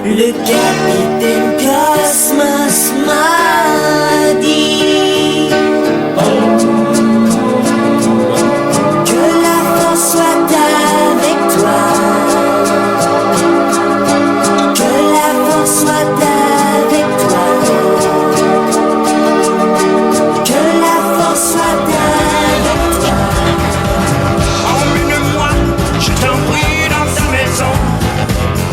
Le capitaine Cosmos m'a dit que la force soit avec toi, que la force soit avec toi, que la force soit avec toi. Emmène-moi, je t'en prie, dans ta maison,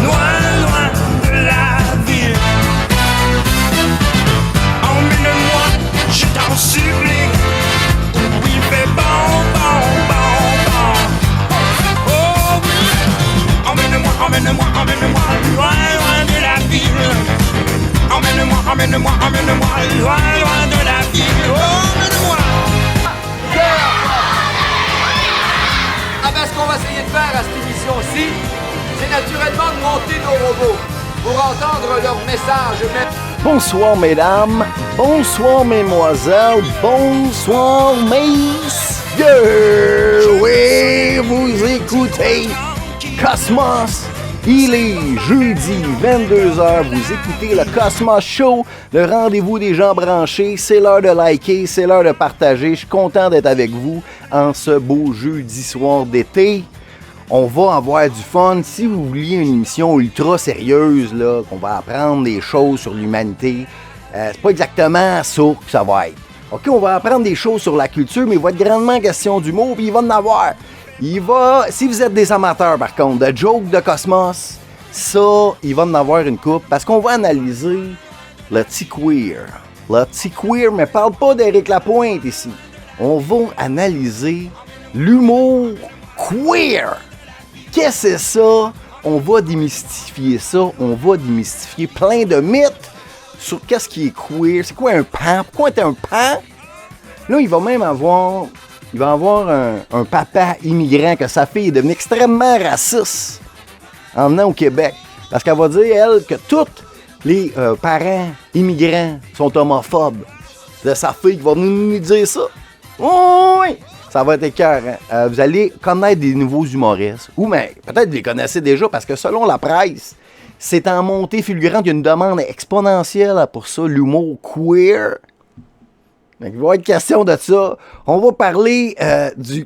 loin, loin de la ville. Emmène-moi, je t'en supplie, où il fait bon, bon, bon, bon. Oh oui, emmène-moi, emmène-moi, emmène-moi, loin, loin de la ville. Emmène-moi, emmène-moi, emmène-moi, loin, loin de la ville. Oh, emmène-moi. Ah ben, ce qu'on va essayer de faire à cette émission-ci, c'est naturellement de monter nos robots pour entendre leur message. Bonsoir mesdames, bonsoir mesdemoiselles, bonsoir messieurs. Oui, vous écoutez Cosmos. Il est jeudi 22h, vous écoutez le Cosmos Show, le rendez-vous des gens branchés. C'est l'heure de liker, c'est l'heure de partager. Je suis content d'être avec vous en ce beau jeudi soir d'été. On va avoir du fun. Si vous vouliez une émission ultra sérieuse, là, qu'on va apprendre des choses sur l'humanité, c'est pas exactement ça que ça va être. OK, on va apprendre des choses sur la culture, mais il va être grandement question d'humour, puis il va en avoir. Si vous êtes des amateurs, par contre, de jokes de Cosmos, ça, il va en avoir une coupe, parce qu'on va analyser le petit queer. Le petit queer, mais parle pas d'Éric Lapointe ici. On va analyser l'humour queer. Qu'est-ce que c'est ça? On va démystifier ça. On va démystifier plein de mythes sur qu'est-ce qui est queer. C'est quoi un pan? Pourquoi t'es un pan? Là, il va même avoir... Il va avoir un papa immigrant que sa fille est devenue extrêmement raciste en venant au Québec. Parce qu'elle va dire, elle, que tous les parents immigrants sont homophobes. C'est sa fille qui va venir nous dire ça. Oui! Ça va être écœurant. Vous allez connaître des nouveaux humoristes. Ou mais peut-être vous les connaissez déjà parce que selon la presse, c'est en montée fulgurante. Il y a une demande exponentielle pour ça, l'humour queer. Donc, il va être question de ça. On va parler du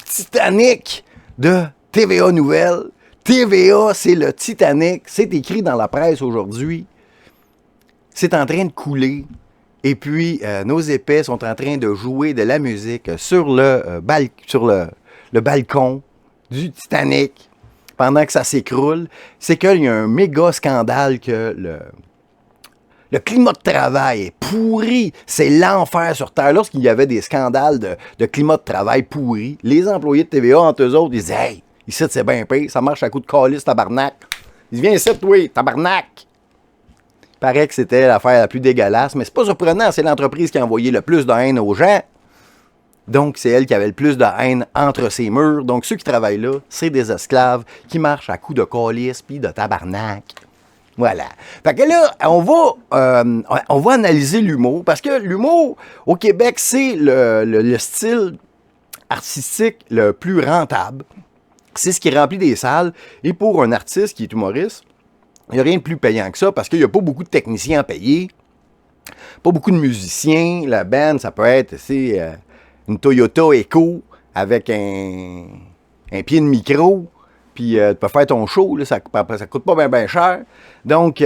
Titanic de TVA Nouvelles. TVA, c'est le Titanic. C'est écrit dans la presse aujourd'hui. C'est en train de couler. Et puis, nos épais sont en train de jouer de la musique sur le balcon du Titanic pendant que ça s'écroule. C'est qu'il y a un méga scandale que le climat de travail est pourri. C'est l'enfer sur Terre. Lorsqu'il y avait des scandales de climat de travail pourri, les employés de TVA, entre eux autres, ils disaient « Hey, ici, c'est bien pire. Ça marche à coup de calice, tabarnak. » Ils disent « Viens ici, toi, tabarnak. » Il paraît que c'était l'affaire la plus dégueulasse, mais c'est pas surprenant. C'est l'entreprise qui a envoyé le plus de haine aux gens. Donc, c'est elle qui avait le plus de haine entre ses murs. Donc, ceux qui travaillent là, c'est des esclaves qui marchent à coup de calice puis de tabarnak. Voilà. Fait que là, on va analyser l'humour, parce que l'humour, au Québec, c'est le style artistique le plus rentable. C'est ce qui remplit des salles. Et pour un artiste qui est humoriste, il n'y a rien de plus payant que ça, parce qu'il n'y a pas beaucoup de techniciens à payer, pas beaucoup de musiciens. La band, ça peut être une Toyota Echo avec un pied de micro. Puis tu peux faire ton show, là, ça coûte pas bien cher. Donc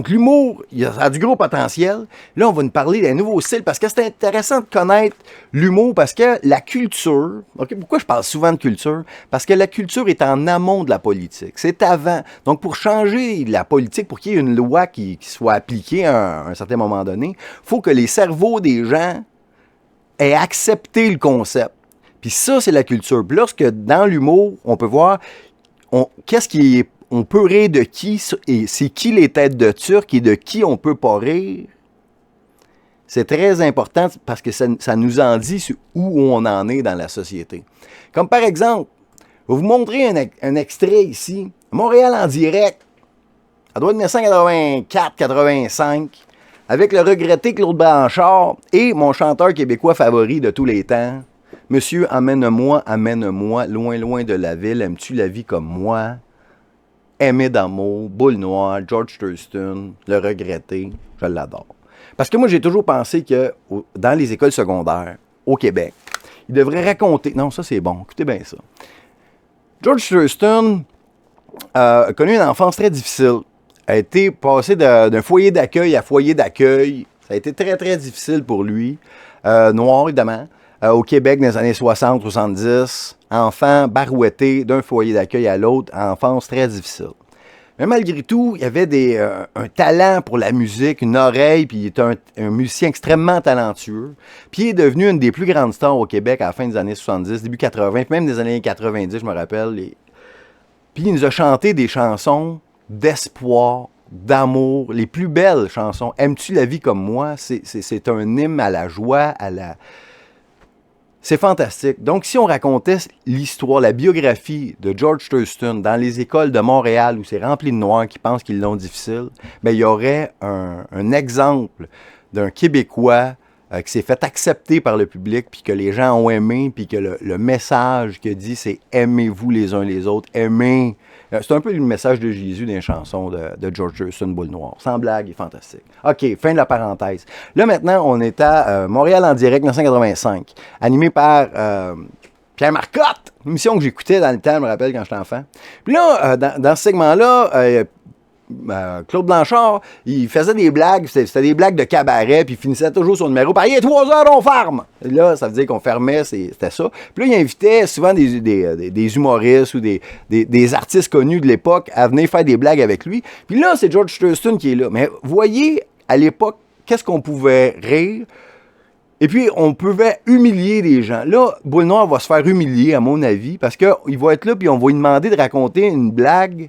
l'humour, ça a du gros potentiel. Là, on va nous parler d'un nouveau style, parce que c'est intéressant de connaître l'humour, parce que la culture... OK, pourquoi je parle souvent de culture? Parce que la culture est en amont de la politique. C'est avant. Donc, pour changer la politique, pour qu'il y ait une loi qui soit appliquée à un certain moment donné, il faut que les cerveaux des gens aient accepté le concept. Puis ça, c'est la culture. Puis lorsque, dans l'humour, on peut voir... on peut rire de qui, et c'est qui les têtes de Turc et de qui on peut pas rire. C'est très important parce que ça nous en dit sur où on en est dans la société. Comme par exemple, je vais vous montrer un extrait ici. Montréal en direct. Ça doit être 1984-85. Avec le regretté Claude Blanchard et mon chanteur québécois favori de tous les temps. Monsieur, amène-moi, loin, loin de la ville. Aimes-tu la vie comme moi? aimé d'amour, Boule Noire, George Thurston, le regretter, je l'adore. Parce que moi, j'ai toujours pensé que dans les écoles secondaires, au Québec, ils devraient raconter... Non, ça, c'est bon. Écoutez bien ça. George Thurston a connu une enfance très difficile. A été passé d'un foyer d'accueil à foyer d'accueil. Ça a été très, très difficile pour lui. Noir, évidemment. Au Québec, dans les années 60-70. Enfant barouetté d'un foyer d'accueil à l'autre. Enfance très difficile. Mais malgré tout, il y avait un talent pour la musique, une oreille, puis il est un musicien extrêmement talentueux. Puis il est devenu une des plus grandes stars au Québec à la fin des années 70, début 80, puis même des années 90, je me rappelle. Puis il nous a chanté des chansons d'espoir, d'amour, les plus belles chansons. Aimes-tu la vie comme moi? C'est un hymne à la joie, C'est fantastique. Donc, si on racontait l'histoire, la biographie de George Thurston dans les écoles de Montréal où c'est rempli de Noirs qui pensent qu'ils l'ont difficile, bien, il y aurait un exemple d'un Québécois qui s'est fait accepter par le public, puis que les gens ont aimé, puis que le message que dit, c'est « aimez-vous les uns les autres, aimez ». C'est un peu le message de Jésus dans les chansons de George Thurston, Boule Noire. Sans blague, il est fantastique. OK, fin de la parenthèse. Là, maintenant, on est à Montréal en direct, 1985, animé par Pierre Marcotte, une émission que j'écoutais dans le temps, je me rappelle, quand j'étais enfant. Puis là, dans ce segment-là, Claude Blanchard, il faisait des blagues, c'était des blagues de cabaret, puis il finissait toujours son numéro par « Il est 3 heures, on ferme! » Et là, ça veut dire qu'on fermait, c'était ça. Puis là, il invitait souvent des humoristes ou des artistes connus de l'époque à venir faire des blagues avec lui. Puis là, c'est George Thurston qui est là. Mais voyez, à l'époque, qu'est-ce qu'on pouvait rire? Et puis, on pouvait humilier les gens. Là, Boule Noire va se faire humilier, à mon avis, parce qu'il va être là, puis on va lui demander de raconter une blague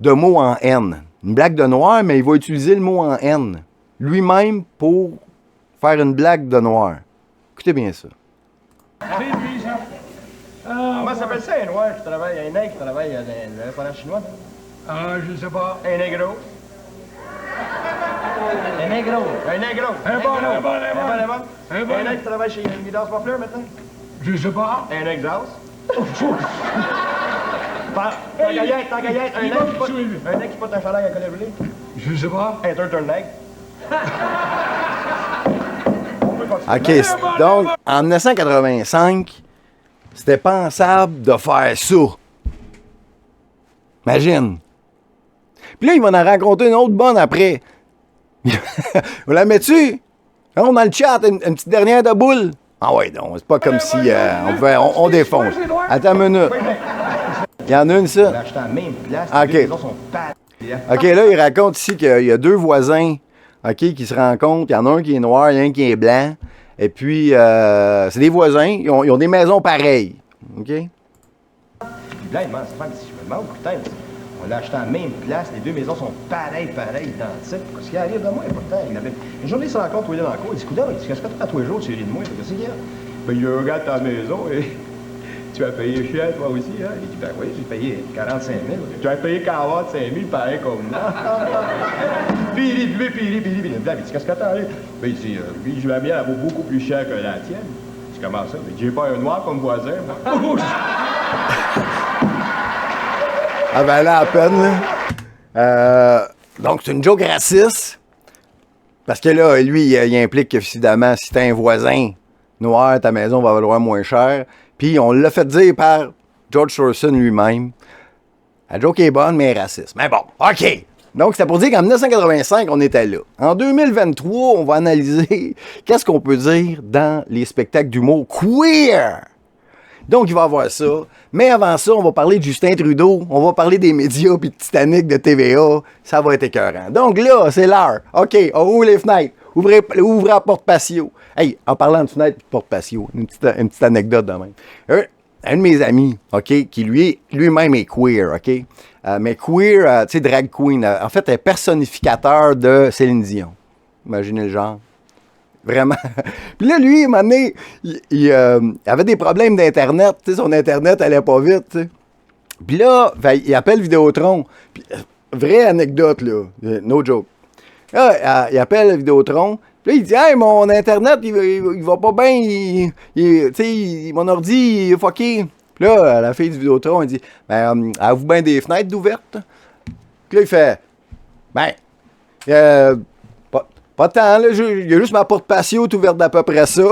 de mots en N. Une blague de noir, mais il va utiliser le mot en N. Lui-même pour faire une blague de noir. Écoutez bien ça. Comment s'appelle ça, un noir qui travaille, un nègre qui travaille dans le restaurant chinois? Je sais pas. Un négro. Un négro. Un négro. Un bon. Un nègre qui travaille chez Midas Muffler maintenant? Je sais pas. Un exhaust. Tant gaillette, un nègre qui porte un chandail à collet brûlé. Je sais pas. Un turn-nègre. OK, donc, en 1985, c'était pensable de faire ça. Imagine. Puis là, il va en raconter une autre bonne après. Vous la mets-tu? On dans le chat, une petite dernière de boule. Ah ouais, non, c'est pas comme si on défonce. Attends une minute. Il y en a une, ça? Acheté à la même place, OK. les maisons sont OK, là, il raconte ici qu'il y a deux voisins, OK, qui se rencontrent. Il y en a un qui est noir, il y en a un qui est blanc. Et puis, c'est des voisins. Ils ont des maisons pareilles. OK? Puis là, il demande, si je me demande, putain, on l'a acheté à la même place, les deux maisons sont pareilles, identiques. Qu'est-ce qui arrive de moi? Pourtant, il avait... Une journée, il se rencontre, il est dans le cours, il dit, coudonc, qu'est-ce que tu fais à tous les jours, tu ris de moi? Qu'est-ce qu'il y a? Ben, il regarde ta maison et tu as payé cher, toi aussi, hein? Il dit, ben oui, j'ai payé 45 000. Tu as payé 45 000, pareil comme moi. Puis il dit, il dit, qu'est-ce que t'as? Ben, il dit, je la mienne, elle vaut beaucoup plus cher que la tienne. Je dis, comment ça? Il dit, j'ai pas un noir comme voisin, moi. Ah ben là, à peine, là. Donc, c'est une joke raciste. Parce que là, lui, il implique que, évidemment, si t'as un voisin noir, ta maison va valoir moins cher. Puis, on l'a fait dire par George Thurston lui-même. La joke est bonne, mais raciste. Mais bon, OK. Donc, c'était pour dire qu'en 1985, on était là. En 2023, on va analyser qu'est-ce qu'on peut dire dans les spectacles d'humour queer. Donc, il va y avoir ça. Mais avant ça, on va parler de Justin Trudeau. On va parler des médias puis de Titanic, de TVA. Ça va être écœurant. Donc là, c'est l'heure. OK, on ouvre les fenêtres. Ouvrez la porte patio. Hey, en parlant de fenêtre et de porte patio, une petite anecdote de même. Un de mes amis, OK, qui lui-même est queer, OK? Mais queer, tu sais, drag queen. En fait, est personnificateur de Céline Dion. Imaginez le genre. Vraiment. Puis là, lui, à un moment donné, il avait des problèmes d'Internet. Tu sais, son Internet allait pas vite, tu sais. Puis là, il appelle Vidéotron. Puis, vraie anecdote, là. No joke. Là, il appelle Vidéotron. Puis là, il dit « Hey, mon Internet, il va pas bien. Tu sais, mon ordi, il est fucké. » Puis là, la fille du Vidéotron, elle dit « Ben, avez-vous bien des fenêtres d'ouvertes? » Puis là, il fait, ben, pas tant, là, il y a juste ma porte patio tout ouverte d'à peu près ça.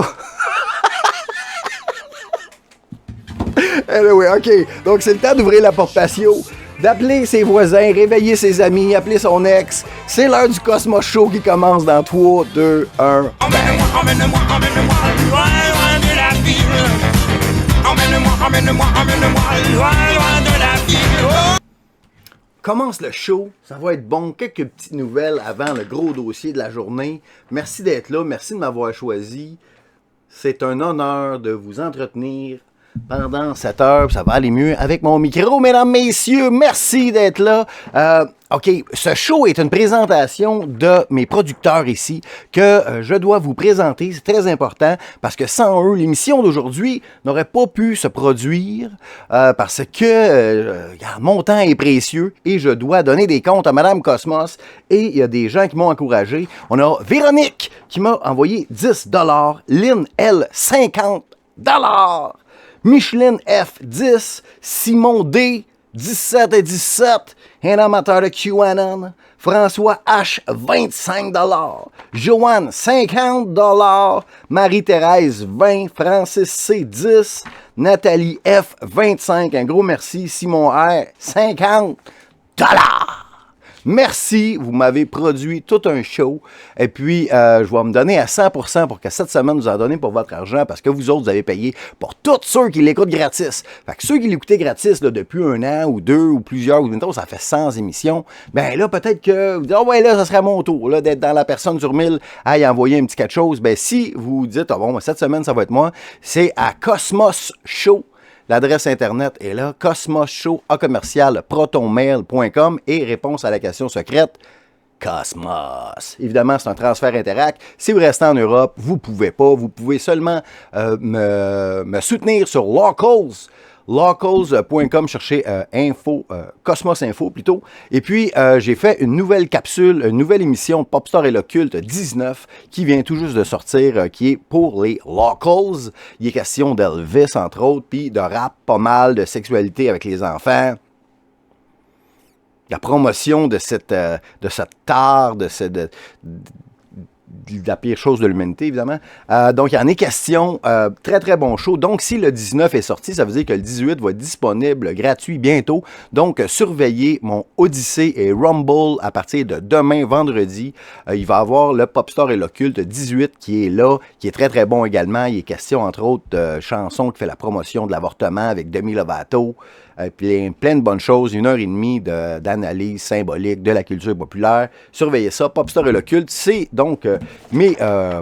Anyway, OK. Donc, c'est le temps d'ouvrir la porte patio, d'appeler ses voisins, réveiller ses amis, appeler son ex. C'est l'heure du Cosmos Show qui commence dans 3, 2, 1. Emmène-moi loin, loin de la ville. Emmène-moi loin de la ville. Oh! Commence le show, ça va être bon. Quelques petites nouvelles avant le gros dossier de la journée. Merci d'être là, merci de m'avoir choisi. C'est un honneur de vous entretenir pendant 7 heures. Ça va aller mieux avec mon micro, mesdames, messieurs. Merci d'être là. OK, ce show est une présentation de mes producteurs ici que je dois vous présenter. C'est très important parce que sans eux, l'émission d'aujourd'hui n'aurait pas pu se produire parce que mon temps est précieux et je dois donner des comptes à Madame Cosmos et il y a des gens qui m'ont encouragé. On a Véronique qui m'a envoyé 10 $, Lynn L 50 $, Micheline F 10, Simon D 17 et 17, un amateur de QAnon, François H 25 $, Joanne 50 $, Marie-Thérèse 20, Francis C 10, Nathalie F 25, un gros merci, Simon R 50 $. Merci, vous m'avez produit tout un show. Et puis, je vais me donner à 100% pour que cette semaine vous en donnez pour votre argent parce que vous autres, vous avez payé pour tous ceux qui l'écoutent gratis. Fait que ceux qui l'écoutaient gratis là, depuis 1 an ou 2 ou plusieurs, ou mettons, ça fait 100 émissions, ben là, peut-être que vous dites, oh ouais, là, ça serait mon tour là, d'être dans la personne sur 1000 à y envoyer un petit quelque chose. Ben, si vous dites, oh bon, cette semaine, ça va être moi, c'est à Cosmos Show. L'adresse internet est là, cosmosshow@protonmail.com et réponse à la question secrète, Cosmos. Évidemment, c'est un transfert Interac. Si vous restez en Europe, vous pouvez pas. Vous pouvez seulement me soutenir sur Locals. Locals.com, cherchez info, Cosmos Info plutôt. Et puis, j'ai fait une nouvelle capsule, une nouvelle émission Popstar et l'Occulte 19 qui vient tout juste de sortir, qui est pour les Locals. Il est question d'Elvis, entre autres, puis de rap, pas mal, de sexualité avec les enfants. La promotion de cette art, de la pire chose de l'humanité, évidemment. Donc, il y en est question. Très, très bon show. Donc, si le 19 est sorti, ça veut dire que le 18 va être disponible gratuit bientôt. Donc, surveillez mon Odyssey et Rumble à partir de demain, vendredi. Il va y avoir le Popstar et l'Occulte 18 qui est là, qui est très, très bon également. Il est question, entre autres, de chansons qui fait la promotion de l'avortement avec Demi Lovato. Plein de bonnes choses, 1h30 d'analyse symbolique de la culture populaire. Surveillez ça, Popstar et l'Occulte, c'est donc mes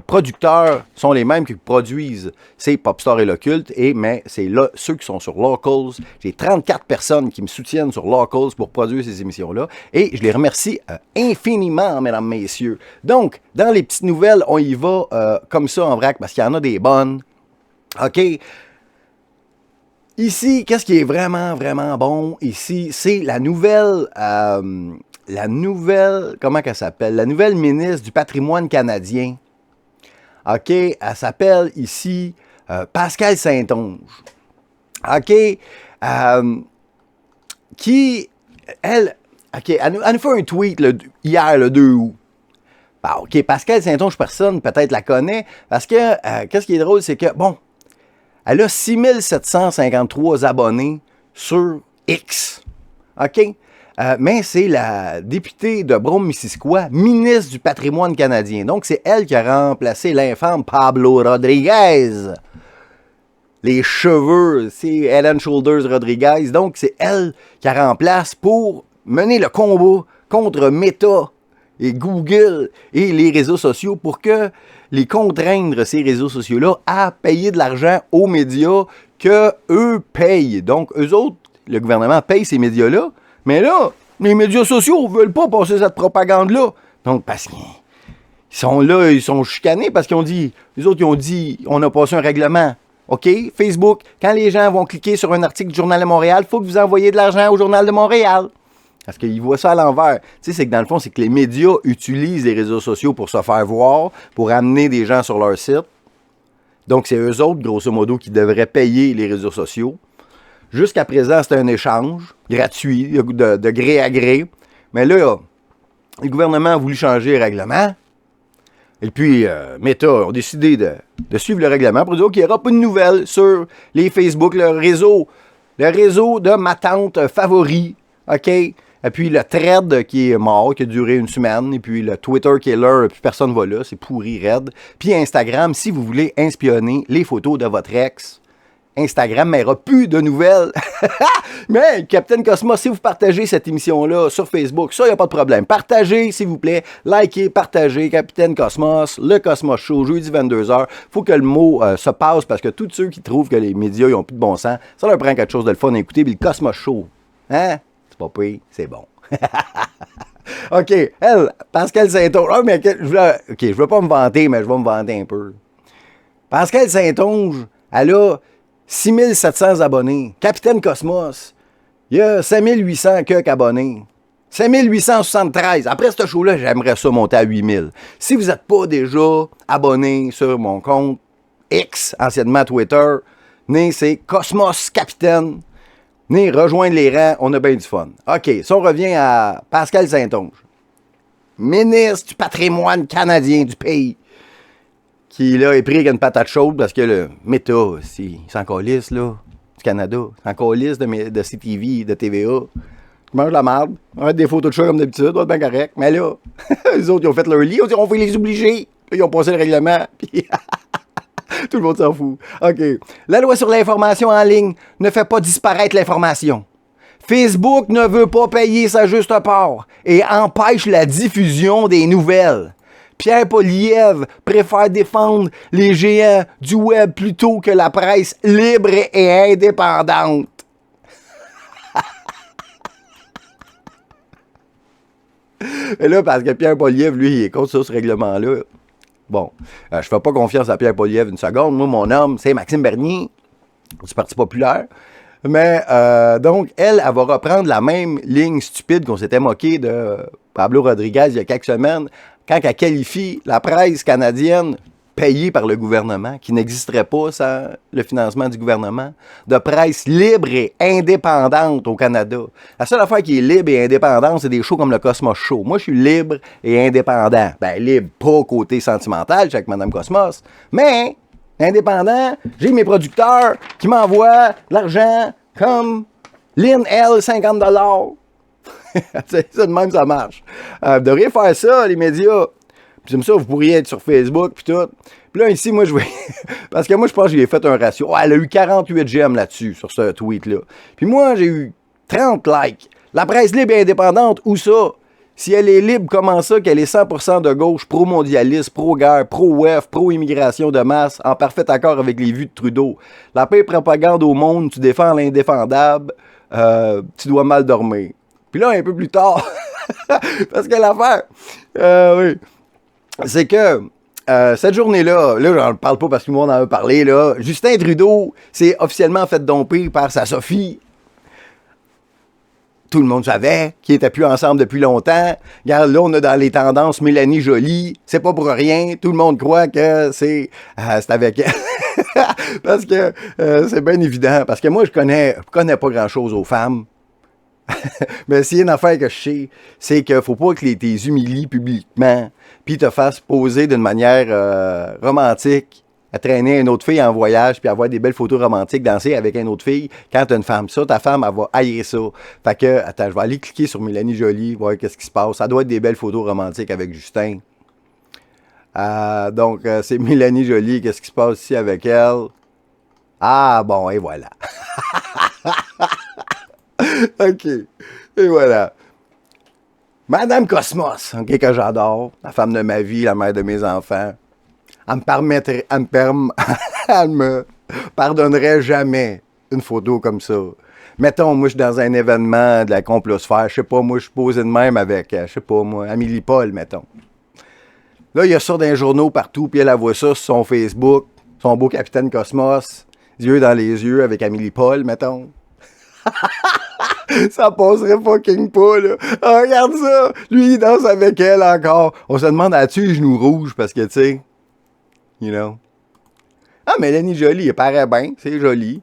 producteurs sont les mêmes qui produisent ces Popstar et l'Occulte, mais c'est là ceux qui sont sur Locals. J'ai 34 personnes qui me soutiennent sur Locals pour produire ces émissions-là et je les remercie infiniment, mesdames, messieurs. Donc, dans les petites nouvelles, on y va comme ça en vrac parce qu'il y en a des bonnes. OK? Ici, qu'est-ce qui est vraiment, vraiment bon ici? C'est la nouvelle, comment qu'elle s'appelle? La nouvelle ministre du patrimoine canadien. OK? Elle s'appelle ici Pascale Saint-Onge. OK? Elle nous fait un tweet hier, le 2 août. Bah, OK, Pascale Saint-Onge, personne peut-être la connaît, parce que, qu'est-ce qui est drôle, c'est que, bon, elle a 6753 abonnés sur X. OK? Mais c'est la députée de Brome-Missisquoi, ministre du patrimoine canadien. Donc, c'est elle qui a remplacé l'infâme Pablo Rodriguez. Les cheveux, c'est Head & Shoulders Rodriguez. Donc, c'est elle qui la remplace pour mener le combat contre Meta et Google et les réseaux sociaux pour que les contraindre, ces réseaux sociaux-là, à payer de l'argent aux médias que eux payent. Donc, eux autres, le gouvernement paye ces médias-là, mais là, les médias sociaux ne veulent pas passer cette propagande-là. Donc, parce qu'ils sont là, ils sont chicanés parce qu'ils ont dit, les autres, ils ont dit, on a passé un règlement. OK, Facebook, quand les gens vont cliquer sur un article du Journal de Montréal, il faut que vous envoyiez de l'argent au Journal de Montréal. Parce qu'ils voient ça à l'envers. Tu sais, c'est que dans le fond, c'est que les médias utilisent les réseaux sociaux pour se faire voir, pour amener des gens sur leur site. Donc, c'est eux autres, grosso modo, qui devraient payer les réseaux sociaux. Jusqu'à présent, c'était un échange gratuit, de gré à gré. Mais là, le gouvernement a voulu changer le règlement. Et puis, Meta ont décidé de suivre le règlement pour dire qu'il n'y aura pas de nouvelles sur les Facebook, le réseau de ma tante favori, OK? Et puis, le thread qui est mort, qui a duré une semaine. Et puis, le Twitter qui est là, puis personne ne va là, c'est pourri, raide. Puis, Instagram, si vous voulez espionner les photos de votre ex, Instagram n'aura plus de nouvelles. Mais, Capitaine Cosmos, si vous partagez cette émission-là sur Facebook, ça, il n'y a pas de problème. Partagez, s'il vous plaît. Likez, partagez. Capitaine Cosmos, le Cosmos Show, jeudi 22h. Faut que le mot se passe parce que tous ceux qui trouvent que les médias n'ont plus de bon sens, ça leur prend quelque chose de le fun à écouter. Puis le Cosmos Show, hein? C'est pas pire, c'est bon. OK, elle, Pascal Saint-Onge. Ah, mais je veux pas me vanter, mais je vais me vanter un peu. Pascal Saint-Onge, elle a 6700 abonnés. Capitaine Cosmos, il y a 5800 abonnés. 5873. Après ce show-là, j'aimerais ça monter à 8000. Si vous n'êtes pas déjà abonné sur mon compte X, anciennement Twitter, c'est Cosmos Capitaine. Rejoindre les rangs, on a bien du fun. OK, si on revient à Pascal Saint-Onge, ministre du patrimoine canadien du pays, qui là est pris avec une patate chaude parce que le Meta, il s'en calisse, là, du Canada, il s'en calisse de CTV, de TVA. Ils mangent la marde, on va des photos de chat comme d'habitude, on va être bien correct. Mais là, les autres, ils ont fait leur lit, on va les obliger. Là, ils ont passé le règlement, puis tout le monde s'en fout. OK. La loi sur l'information en ligne ne fait pas disparaître l'information. Facebook ne veut pas payer sa juste part et empêche la diffusion des nouvelles. Pierre Poilievre préfère défendre les géants du web plutôt que la presse libre et indépendante. Et là, parce que Pierre Poilievre, lui, il est contre ça, ce règlement-là. Bon, je fais pas confiance à Pierre Poilievre une seconde. Moi, mon homme, c'est Maxime Bernier, du Parti populaire. Mais, donc, elle va reprendre la même ligne stupide qu'on s'était moqué de Pablo Rodriguez il y a quelques semaines, quand elle qualifie la presse canadienne payée par le gouvernement, qui n'existerait pas sans le financement du gouvernement, de presse libre et indépendante au Canada. La seule affaire qui est libre et indépendante, c'est des shows comme le Cosmos Show. Moi, je suis libre et indépendant. Ben, libre, pas côté sentimental, je suis avec Mme Cosmos, mais indépendant, j'ai mes producteurs qui m'envoient de l'argent comme Lynn L, $50. C'est ça de même, ça marche. Vous devriez faire ça, les médias. Puis comme ça, vous pourriez être sur Facebook, puis tout. Puis là, ici, moi, je vais... Parce que moi, je pense que j'ai fait un ratio. Oh, elle a eu 48 j'aime là-dessus, sur ce tweet-là. Puis moi, j'ai eu 30 likes. La presse libre et indépendante, où ça? Si elle est libre, comment ça qu'elle est 100% de gauche, pro-mondialiste, pro-guerre, pro-WEF, pro-immigration de masse, en parfait accord avec les vues de Trudeau? La paix propagande au monde, tu défends l'indéfendable, tu dois mal dormir. Puis là, un peu plus tard, parce que l'affaire, oui, c'est que cette journée-là, là, j'en parle pas parce que tout le monde en a parlé, là, Justin Trudeau s'est officiellement fait domper par sa Sophie. Tout le monde savait qu'ils n'étaient plus ensemble depuis longtemps. Regarde, là, on a dans les tendances Mélanie Joly. C'est pas pour rien. Tout le monde croit que c'est avec elle. Parce que c'est bien évident. Parce que moi, je connais pas grand-chose aux femmes. Mais s'il y a une affaire que je sais, c'est qu'il faut pas que t'es humilies publiquement puis te fasses poser d'une manière romantique à traîner une autre fille en voyage puis avoir des belles photos romantiques, danser avec une autre fille quand t'as une femme. Ça, ta femme, elle va haïr ça. Fait que, attends, je vais aller cliquer sur Mélanie Joly, voir qu'est-ce qui se passe. Ça doit être des belles photos romantiques avec Justin. Donc, c'est Mélanie Joly, qu'est-ce qui se passe ici avec elle? Ah, bon, et voilà. OK. Et voilà. Madame Cosmos, OK, que j'adore, la femme de ma vie, la mère de mes enfants, elle me pardonnerait jamais une photo comme ça. Mettons, moi, je suis dans un événement de la complosphère, je sais pas, moi, je suis posé de même avec, je sais pas, moi, Amélie Paul, mettons. Là, il y a ça dans les journaux partout, puis elle voit ça sur son Facebook, son beau Capitaine Cosmos, yeux dans les yeux avec Amélie Paul, mettons. Ça passerait fucking pas, là. Ah, regarde ça! Lui, il danse avec elle encore. On se demande, as-tu les genoux rouges? Parce que, tu sais, you know. Ah, Mélanie Joly, elle paraît bien. C'est joli.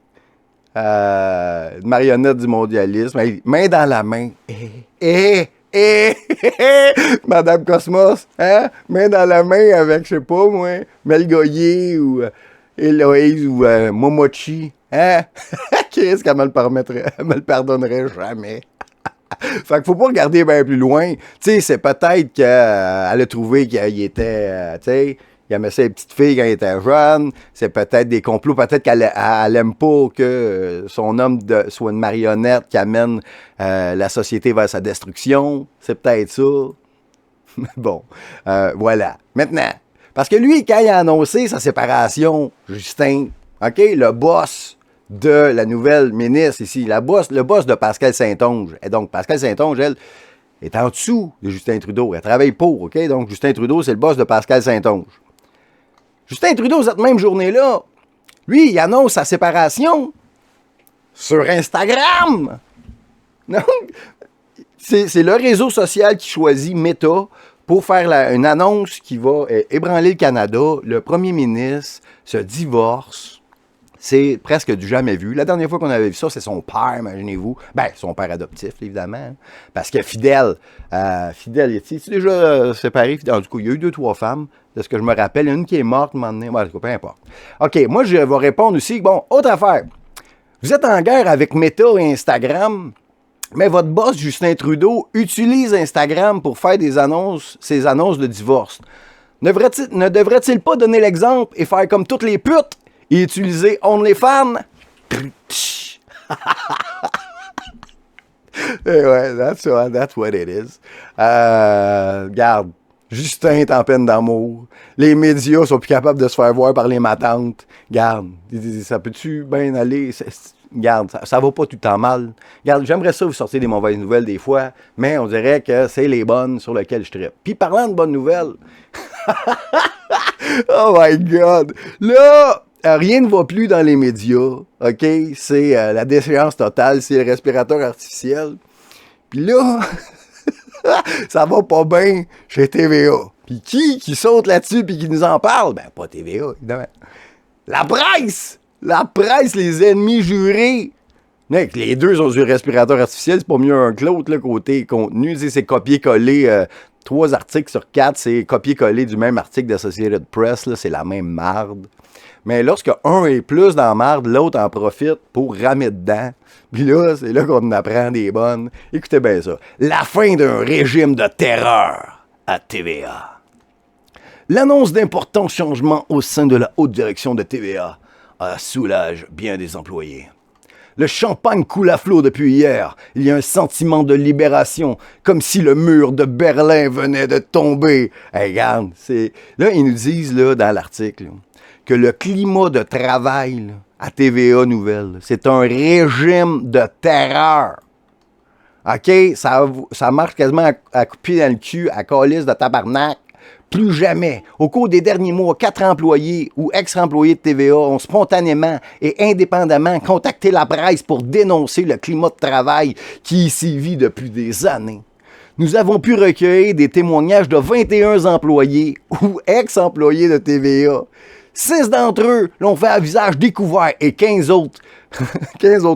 Une marionnette du mondialisme. Main dans la main. Et Madame Cosmos, hein? Main dans la main avec, je sais pas moi, Mel Goyer ou Héloïse ou Momochi. Hein? Qu'est-ce qu'elle me le pardonnerait jamais. Fait qu'il faut pas regarder bien plus loin. Tu sais, c'est peut-être qu'elle a trouvé qu'il était, tu sais, il aimait ses petites filles quand il était jeune. C'est peut-être des complots. Peut-être qu'elle aime pas que son homme soit une marionnette qui amène la société vers sa destruction. C'est peut-être ça. Bon, voilà. Maintenant, parce que lui, quand il a annoncé sa séparation, Justin, OK, le boss de la nouvelle ministre ici, le boss de Pascal Saint-Onge. Et donc, Pascal Saint-Onge, elle, est en dessous de Justin Trudeau. Elle travaille pour, OK? Donc, Justin Trudeau, c'est le boss de Pascal Saint-Onge. Justin Trudeau, cette même journée-là, lui, il annonce sa séparation sur Instagram. Donc, c'est le réseau social qui choisit Meta pour faire une annonce qui va ébranler le Canada. Le premier ministre se divorce. C'est presque du jamais vu. La dernière fois qu'on avait vu ça, c'est son père, imaginez-vous. Ben, son père adoptif, évidemment. Hein. Parce que Fidèle, est-il déjà séparé? En tout cas, il y a eu 2-3 femmes, de ce que je me rappelle. Il y en a une qui est morte, un moment donné. Ouais, peu importe. OK, moi, je vais répondre aussi. Bon, autre affaire. Vous êtes en guerre avec Meta et Instagram, mais votre boss, Justin Trudeau, utilise Instagram pour faire ses annonces de divorce. Ne devrait-il pas donner l'exemple et faire comme toutes les putes et utiliser OnlyFans? Ouais, that's what it is. Regarde, Justin est en peine d'amour. Les médias sont plus capables de se faire voir par les matantes. Regarde, ça peut-tu bien aller? Regarde, ça va pas tout le temps mal. Regarde, j'aimerais ça vous sortir des mauvaises nouvelles des fois, mais on dirait que c'est les bonnes sur lesquelles je trippe. Puis parlant de bonnes nouvelles, oh my God! Là, rien ne va plus dans les médias, OK? C'est la déchéance totale, c'est le respirateur artificiel. Puis là, ça va pas bien chez TVA. Puis qui saute là-dessus puis qui nous en parle? Ben, pas TVA, évidemment. La presse! La presse, les ennemis jurés! Mec, les deux ont du respirateur artificiel, c'est pas mieux un que l'autre, là, côté contenu. C'est copier-coller 3 articles sur 4, c'est copier-coller du même article d'Associated Press, là, c'est la même marde. Mais lorsque un est plus dans la marde, l'autre en profite pour ramer dedans. Puis là, c'est là qu'on en apprend des bonnes. Écoutez bien ça. La fin d'un régime de terreur à TVA. L'annonce d'importants changements au sein de la haute direction de TVA soulage bien des employés. Le champagne coule à flot depuis hier. Il y a un sentiment de libération, comme si le mur de Berlin venait de tomber. Hey, regarde, là, ils nous disent là, dans l'article là, que le climat de travail là, à TVA Nouvelle, c'est un régime de terreur. OK? Ça marche quasiment à couper dans le cul, à calice de tabarnak. Plus jamais. Au cours des derniers mois, 4 employés ou ex-employés de TVA ont spontanément et indépendamment contacté la presse pour dénoncer le climat de travail qui y sévit depuis des années. Nous avons pu recueillir des témoignages de 21 employés ou ex-employés de TVA. 6 d'entre eux l'ont fait à visage découvert et 15 autres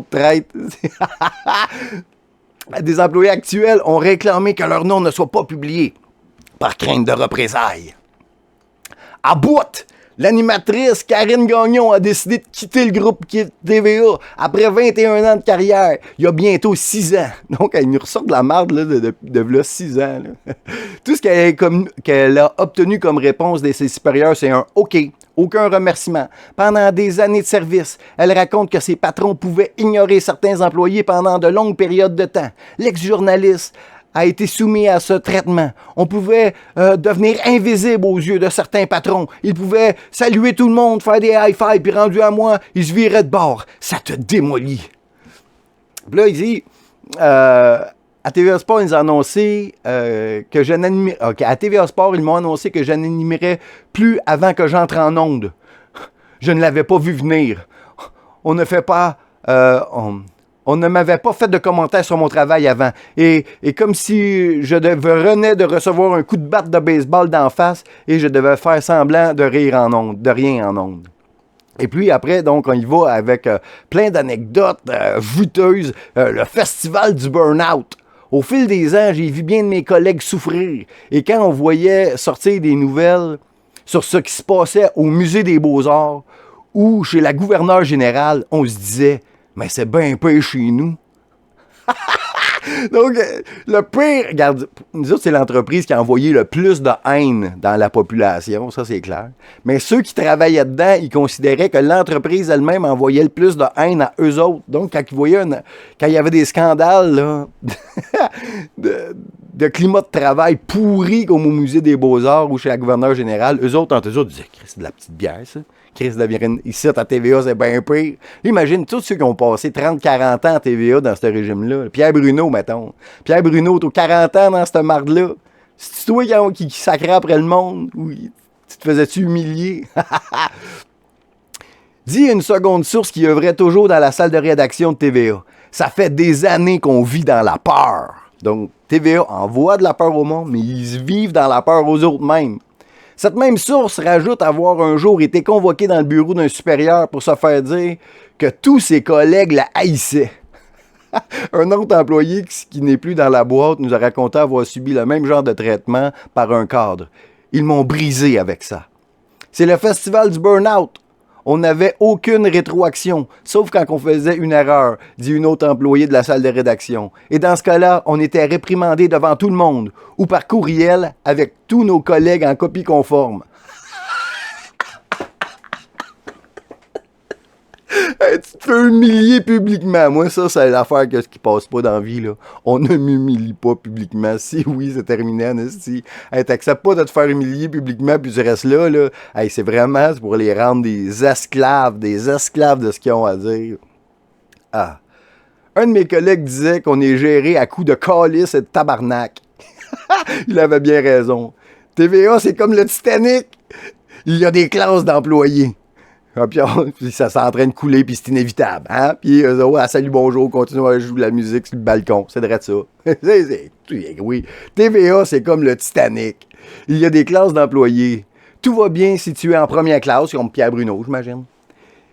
traites. Des employés actuels ont réclamé que leur nom ne soit pas publié par crainte de représailles. À bout, l'animatrice Karine Gagnon a décidé de quitter le groupe TVA après 21 ans de carrière, il y a bientôt 6 ans. Donc, elle nous ressort de la marde là, de 6 ans. Là. Tout ce qu'elle a obtenu comme réponse de ses supérieurs, c'est un « OK ». Aucun remerciement. Pendant des années de service, elle raconte que ses patrons pouvaient ignorer certains employés pendant de longues périodes de temps. L'ex-journaliste a été soumis à ce traitement. On pouvait devenir invisible aux yeux de certains patrons. Ils pouvaient saluer tout le monde, faire des high-fives, puis rendu à moi, ils se viraient de bord. Ça te démolit. Puis là, il dit... à TVA Sport, ils ont annoncé que je n'animerais... OK, à TVA Sport, ils m'ont annoncé que je n'animerais plus avant que j'entre en onde. Je ne l'avais pas vu venir. On ne fait pas... on ne m'avait pas fait de commentaires sur mon travail avant. Et comme si je venais de recevoir un coup de batte de baseball d'en face et je devais faire semblant de rire en onde, de rien en onde. Et puis après, donc, on y va avec plein d'anecdotes juteuses. Le festival du burn-out. Au fil des ans, j'ai vu bien de mes collègues souffrir. Et quand on voyait sortir des nouvelles sur ce qui se passait au Musée des Beaux-Arts ou chez la gouverneure générale, on se disait « Mais c'est bien pire chez nous. » Donc, le pire, regarde, nous autres, c'est l'entreprise qui a envoyé le plus de haine dans la population, ça c'est clair. Mais ceux qui travaillaient dedans, ils considéraient que l'entreprise elle-même envoyait le plus de haine à eux autres. Donc, quand ils voyaient, quand il y avait des scandales là, de climat de travail pourri comme au Musée des Beaux-Arts ou chez la gouverneure générale, eux autres, entre eux autres, disaient « C'est de la petite bière, ça. Chris de la virine, ici, à TVA, c'est bien pire. » Imagine tous ceux qui ont passé 30-40 ans à TVA dans ce régime-là. Pierre Bruno, mettons. Pierre Bruno, t'as 40 ans dans cette marde-là. C'est-tu toi qui sacrait après le monde? Ou tu te faisais-tu humilier? Dis une seconde source qui œuvrait toujours dans la salle de rédaction de TVA. Ça fait des années qu'on vit dans la peur. Donc, TVA envoie de la peur au monde, mais ils vivent dans la peur aux autres mêmes. Cette même source rajoute avoir un jour été convoqué dans le bureau d'un supérieur pour se faire dire que tous ses collègues la haïssaient. Un autre employé qui n'est plus dans la boîte nous a raconté avoir subi le même genre de traitement par un cadre. Ils m'ont brisé avec ça. C'est le festival du burn-out. On n'avait aucune rétroaction, sauf quand on faisait une erreur, dit une autre employée de la salle de rédaction. Et dans ce cas-là, on était réprimandé devant tout le monde, ou par courriel avec tous nos collègues en copie conforme. Hey, tu te fais humilier publiquement. Moi, ça, c'est l'affaire qui passe pas dans la vie, là. On ne m'humilie pas publiquement. Si oui, c'est terminé, Anastie. Hey, t'acceptes pas de te faire humilier publiquement, puis tu restes là, là. Hey, c'est pour les rendre des esclaves de ce qu'ils ont à dire. Ah. Un de mes collègues disait qu'on est géré à coups de calice et de tabarnak. Il avait bien raison. TVA, c'est comme le Titanic. Il y a des classes d'employés. Ah, puis ça s'est en train de couler, puis c'est inévitable. Hein? Puis eux autres, salut, bonjour, continuent à jouer de la musique sur le balcon. C'est vrai de ça. Oui. TVA, c'est comme le Titanic. Il y a des classes d'employés. Tout va bien si tu es en première classe, comme Pierre Bruno, j'imagine.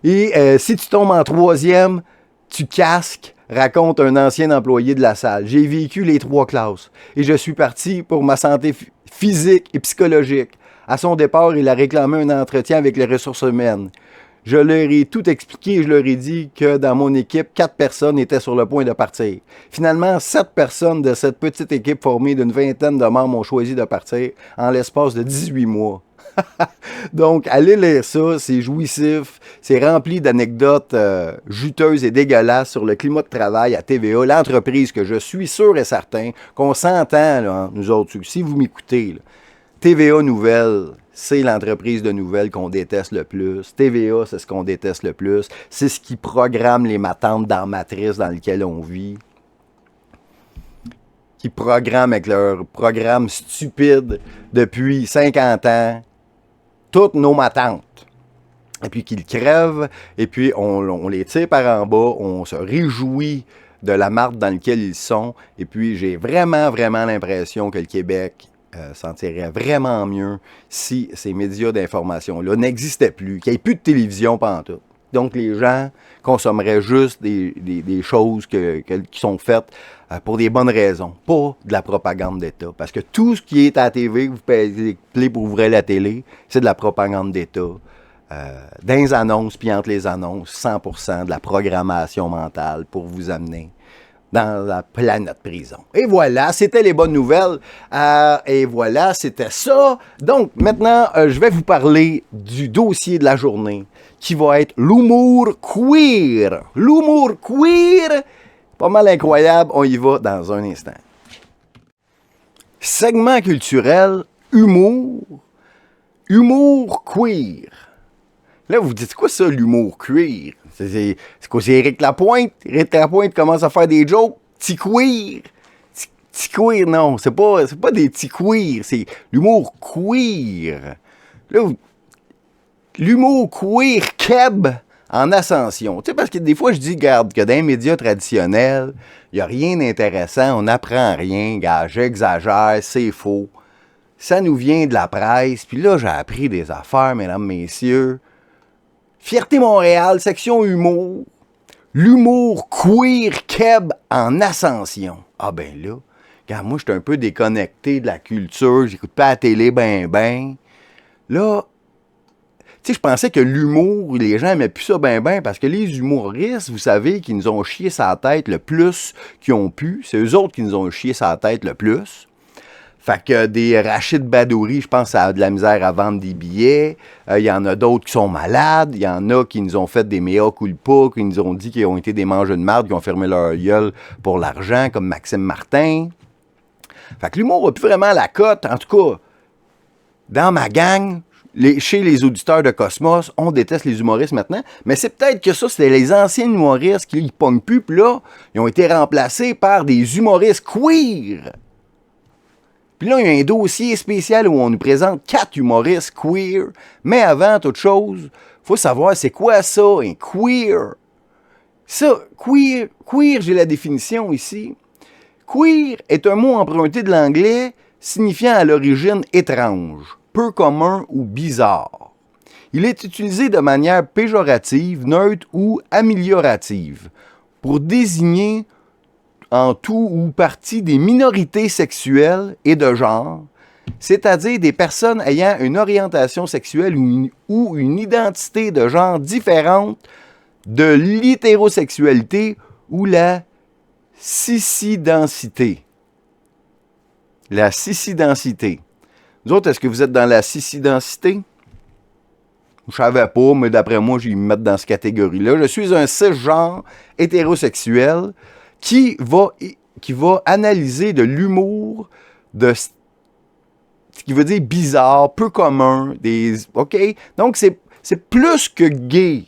Et si tu tombes en troisième, tu casques, raconte un ancien employé de la salle. J'ai vécu les 3 classes et je suis parti pour ma santé physique et psychologique. À son départ, il a réclamé un entretien avec les ressources humaines. Je leur ai tout expliqué et je leur ai dit que dans mon équipe, 4 personnes étaient sur le point de partir. Finalement, 7 personnes de cette petite équipe formée d'une vingtaine de membres ont choisi de partir en l'espace de 18 mois. Donc, allez lire ça, c'est jouissif, c'est rempli d'anecdotes juteuses et dégueulasses sur le climat de travail à TVA, l'entreprise que je suis sûr et certain qu'on s'entend, là, nous autres, si vous m'écoutez, là. TVA Nouvelles, c'est l'entreprise de nouvelles qu'on déteste le plus. TVA, c'est ce qu'on déteste le plus. C'est ce qui programme les matantes dans la matrice dans laquelle on vit. Qui programment avec leur programme stupide depuis 50 ans toutes nos matantes. Et puis qu'ils crèvent, et puis on les tire par en bas, on se réjouit de la marde dans laquelle ils sont. Et puis j'ai vraiment l'impression que le Québec s'en tirerait vraiment mieux si ces médias d'information-là n'existaient plus, qu'il n'y ait plus de télévision pantoute. Donc les gens consommeraient juste des choses qui sont faites pour des bonnes raisons, pas de la propagande d'État. Parce que tout ce qui est à la TV, vous payez pour ouvrir la télé, c'est de la propagande d'État. Dans les annonces, puis entre les annonces, 100% de la programmation mentale pour vous amener dans la planète prison. Et voilà, c'était les bonnes nouvelles. Et voilà, c'était ça. Donc, maintenant, je vais vous parler du dossier de la journée, qui va être l'humour queer. L'humour queer, pas mal incroyable, on y va dans un instant. Segment culturel, humour queer. Là, vous vous dites quoi ça, l'humour queer? C'est quoi, c'est Éric Lapointe? Éric Lapointe commence à faire des jokes. Petit queer. Petit queer, non. C'est pas des petits queer. C'est l'humour queer. Là, l'humour queer keb en ascension. Tu sais, parce que des fois, je dis, regarde, que dans les médias traditionnels, il n'y a rien d'intéressant, on n'apprend rien, gars, j'exagère, c'est faux. Ça nous vient de la presse. Puis là, j'ai appris des affaires, mesdames, messieurs. Fierté Montréal, section humour. L'humour queer keb en ascension. Ah ben là, Regarde, moi, je suis un peu déconnecté de la culture, j'écoute pas la télé ben. Là, tu sais, je pensais que l'humour, les gens aimaient plus ça ben parce que les humoristes, vous savez, qui nous ont chié sa tête le plus qu'ils ont pu, c'est eux autres qui nous ont chié sa tête le plus. Fait que des Rachid Badouri, je pense, ça a de la misère à vendre des billets. Il y en a d'autres qui sont malades. Il y en a qui nous ont fait des mea culpa, qui nous ont dit qu'ils ont été des mangeux de marde, qui ont fermé leur gueule pour l'argent, comme Maxime Martin. Fait que l'humour a plus vraiment la cote. En tout cas, dans ma gang, chez les auditeurs de Cosmos, on déteste les humoristes maintenant. Mais c'est peut-être que ça, c'était les anciens humoristes qui ne pognent plus. Puis là, ils ont été remplacés par des humoristes queer. Puis là, il y a un dossier spécial où on nous présente 4 humoristes queer. Mais avant toute chose, il faut savoir c'est quoi ça, un queer. Ça, queer, j'ai la définition ici. Queer est un mot emprunté de l'anglais signifiant à l'origine étrange, peu commun ou bizarre. Il est utilisé de manière péjorative, neutre ou améliorative pour désigner en tout ou partie des minorités sexuelles et de genre, c'est-à-dire des personnes ayant une orientation sexuelle ou une identité de genre différente de l'hétérosexualité ou la cissidentité. La cissidentité. Vous autres, est-ce que vous êtes dans la cissidentité? Je savais pas, mais d'après moi, je vais me mettre dans cette catégorie-là. Je suis un cisgenre hétérosexuel qui va analyser de l'humour, de ce qui veut dire bizarre, peu commun, OK? Donc, c'est plus que gay.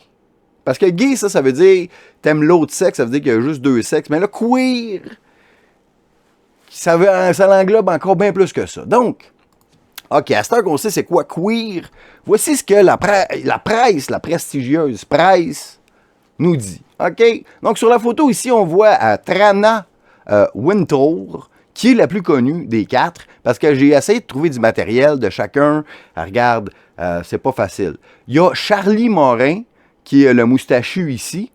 Parce que gay, ça veut dire t'aimes l'autre sexe, ça veut dire qu'il y a juste 2 sexes. Mais là, queer, ça l'englobe encore bien plus que ça. Donc, OK, à cette heure qu'on sait c'est quoi queer, voici ce que la presse, la prestigieuse presse, nous dit. OK? Donc, sur la photo ici, on voit Trana Wintour, qui est la plus connue des 4, parce que j'ai essayé de trouver du matériel de chacun. Regarde, c'est pas facile. Il y a Charlie Morin, qui est le moustachu ici.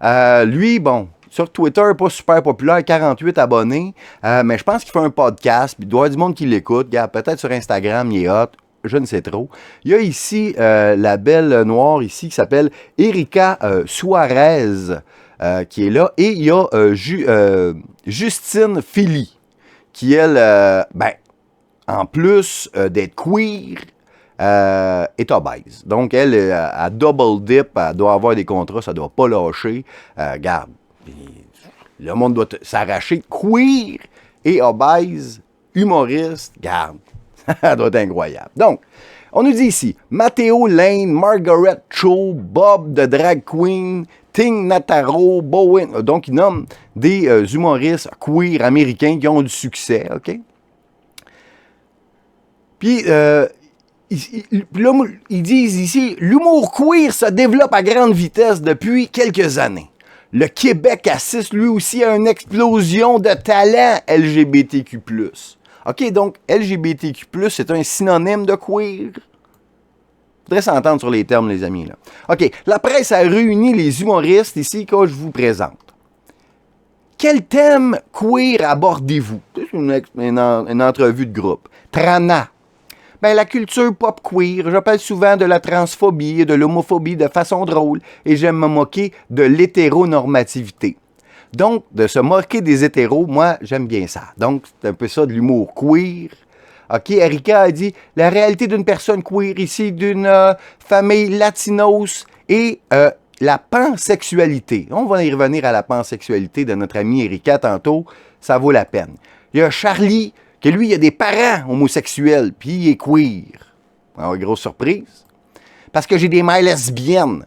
Lui, bon, sur Twitter, pas super populaire, 48 abonnés, mais je pense qu'il fait un podcast, puis il doit y avoir du monde qui l'écoute. Regarde, peut-être sur Instagram, il est hot. Je ne sais trop. Il y a ici la belle noire ici qui s'appelle Erika Suarez qui est là. Et il y a Justine Philly qui, elle, en plus d'être queer, est obèse. Donc, elle, à double dip, elle doit avoir des contrats, ça ne doit pas lâcher. Regarde, le monde doit s'arracher. Queer et obèse, humoriste, garde. Ça doit être incroyable. Donc, on nous dit ici, Matteo Lane, Margaret Cho, Bob de Drag Queen, Ting Notaro, Bowen. Donc, ils nomment des humoristes queer américains qui ont du succès, OK? Puis, là, ils disent ici, l'humour queer se développe à grande vitesse depuis quelques années. Le Québec assiste lui aussi à une explosion de talents LGBTQ+. OK, donc LGBTQ+, c'est un synonyme de queer. Faudrait s'entendre sur les termes, les amis, là. OK, la presse a réuni les humoristes ici que je vous présente. Quel thème queer abordez-vous? C'est une entrevue de groupe. Trana. Ben, la culture pop queer, j'appelle souvent de la transphobie et de l'homophobie de façon drôle et j'aime me moquer de l'hétéronormativité. Donc, de se moquer des hétéros, moi, j'aime bien ça. Donc, c'est un peu ça de l'humour queer. OK, Erika a dit, la réalité d'une personne queer ici, d'une famille latinos et la pansexualité. On va y revenir à la pansexualité de notre amie Erika tantôt, ça vaut la peine. Il y a Charlie, que lui, il a des parents homosexuels, puis il est queer. Alors, grosse surprise. Parce que j'ai des mères lesbiennes.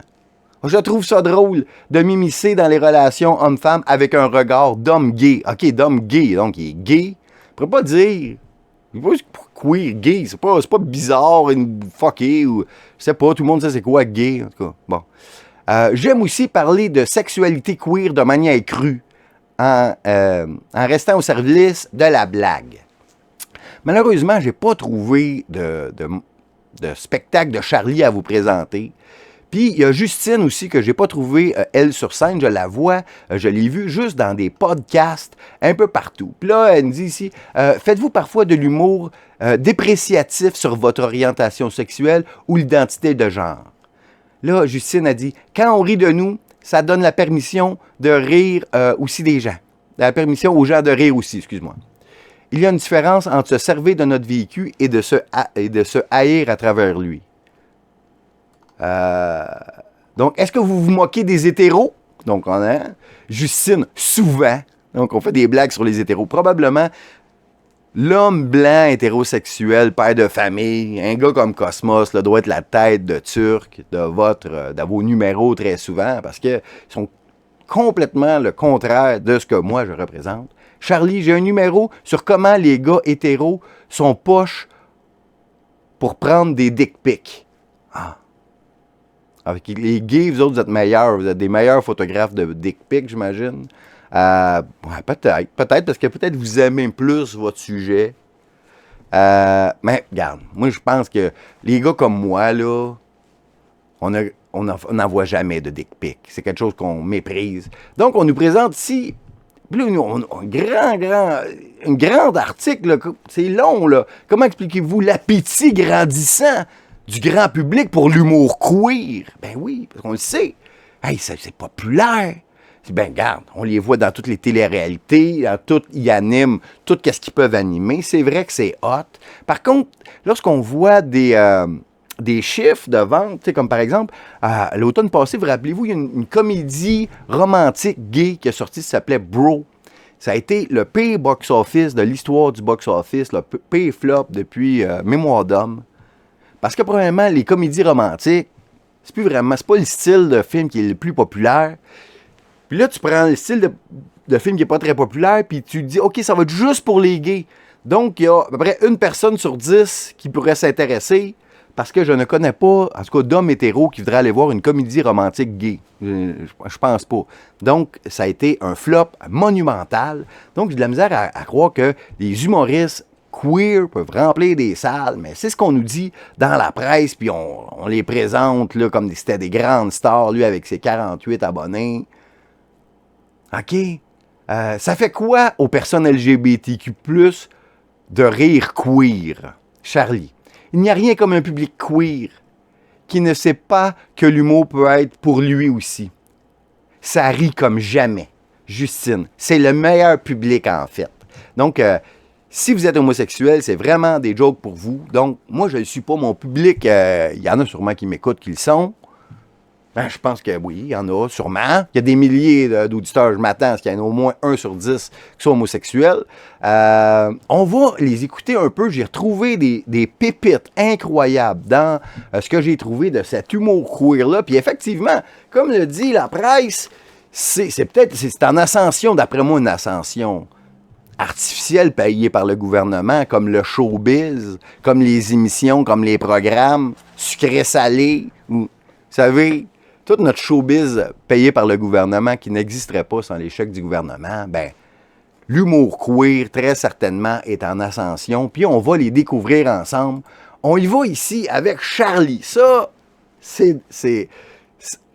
Je trouve ça drôle de m'immiscer dans les relations homme-femme avec un regard d'homme gay. OK, d'homme gay, donc il est gay. Je ne pourrais pas dire... queer, gay, c'est pas bizarre, fucké, ou... Je sais pas, tout le monde sait c'est quoi gay, en tout cas. Bon. J'aime aussi parler de sexualité queer de manière crue, en restant au service de la blague. Malheureusement, j'ai pas trouvé de spectacle de Charlie à vous présenter. Puis il y a Justine aussi, que j'ai pas trouvé, elle, sur scène. Je la vois, je l'ai vue juste dans des podcasts un peu partout. Puis là, elle me dit ici, faites-vous parfois de l'humour dépréciatif sur votre orientation sexuelle ou l'identité de genre? Là, Justine a dit, quand on rit de nous, ça donne la permission de rire aussi des gens. La permission aux gens de rire aussi, excuse-moi. Il y a une différence entre se servir de notre vécu et de se haïr à travers lui. Donc, est-ce que vous vous moquez des hétéros? Donc, on a Justine, souvent. Donc, on fait des blagues sur les hétéros. Probablement, l'homme blanc hétérosexuel, père de famille, un gars comme Cosmos, là, doit être la tête de Turc de vos numéros très souvent, parce qu'ils sont complètement le contraire de ce que moi je représente. Charlie, j'ai un numéro sur comment les gars hétéros sont poches pour prendre des dick pics. Ah. Avec les gays, vous autres, vous êtes meilleurs. Vous êtes des meilleurs photographes de dick pics, j'imagine. Ouais, peut-être, parce que peut-être vous aimez plus votre sujet. Mais, regarde, moi, je pense que les gars comme moi, là, on n'en voit jamais de dick pic. C'est quelque chose qu'on méprise. Donc, on nous présente ici, là, un grand article, là, c'est long, là. Comment expliquez-vous l'appétit grandissant du grand public pour l'humour queer? Ben oui, parce qu'on le sait. Hey, c'est populaire. Ben, regarde, on les voit dans toutes les téléréalités, dans tout, ils animent tout ce qu'ils peuvent animer. C'est vrai que c'est hot. Par contre, lorsqu'on voit des chiffres de vente, comme par exemple, l'automne passé, vous rappelez-vous, il y a une comédie romantique gay qui est sortie, ça s'appelait Bro. Ça a été le pire box-office de l'histoire du box-office, le pire flop depuis Mémoire d'homme. Parce que, premièrement, les comédies romantiques, c'est pas le style de film qui est le plus populaire. Puis là, tu prends le style de film qui n'est pas très populaire, puis tu te dis, OK, ça va être juste pour les gays. Donc, il y a à peu près 1 personne sur 10 qui pourrait s'intéresser, parce que je ne connais pas, en tout cas, d'hommes hétéros qui voudraient aller voir une comédie romantique gay. Je pense pas. Donc, ça a été un flop monumental. Donc, j'ai de la misère à croire que les humoristes queer peuvent remplir des salles, mais c'est ce qu'on nous dit dans la presse, puis on les présente là, comme si c'était des grandes stars, lui avec ses 48 abonnés. OK? Ça fait quoi aux personnes LGBTQ+, de rire queer? Charlie, il n'y a rien comme un public queer qui ne sait pas que l'humour peut être pour lui aussi. Ça rit comme jamais. Justine, c'est le meilleur public en fait. Donc, si vous êtes homosexuel, c'est vraiment des jokes pour vous. Donc, moi, je ne suis pas mon public. Il y en a sûrement qui m'écoutent, qui le sont. Ben, je pense que oui, il y en a sûrement. Il y a des milliers d'auditeurs, je m'attends à ce qu'il y en ait au moins 1 sur 10 qui sont homosexuels. On va les écouter un peu. J'ai retrouvé des pépites incroyables dans ce que j'ai trouvé de cet humour queer-là. Puis effectivement, comme le dit la presse, c'est en ascension, d'après moi, une ascension artificielle payée par le gouvernement, comme le showbiz, comme les émissions, comme les programmes sucré-salé. Vous savez, tout notre showbiz payé par le gouvernement qui n'existerait pas sans les chèques du gouvernement, ben, l'humour queer, très certainement, est en ascension. Puis on va les découvrir ensemble. On y va ici avec Charlie. Ça,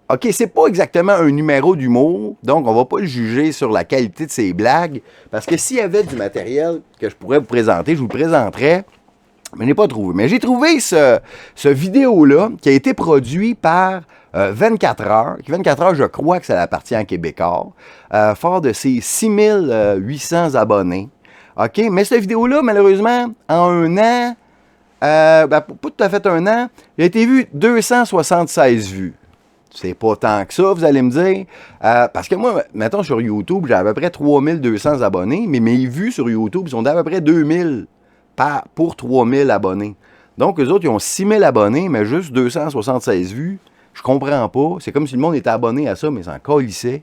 OK, c'est pas exactement un numéro d'humour, donc on va pas le juger sur la qualité de ses blagues, parce que s'il y avait du matériel que je pourrais vous présenter, je vous le présenterais, mais je n'ai pas trouvé. Mais j'ai trouvé ce vidéo-là qui a été produit par 24 heures. 24 heures, je crois que ça appartient à Québécois, fort de ses 6800 abonnés. OK, mais cette vidéo-là, malheureusement, en 1 an, pas tout à fait 1 an, il a été vu 276 vues. C'est pas tant que ça, vous allez me dire. Parce que moi, mettons, sur YouTube, j'ai à peu près 3200 abonnés, mais mes vues sur YouTube sont d'à peu près 2000 pour 3000 abonnés. Donc, eux autres, ils ont 6000 abonnés, mais juste 276 vues. Je comprends pas. C'est comme si le monde était abonné à ça, mais s'en calissait.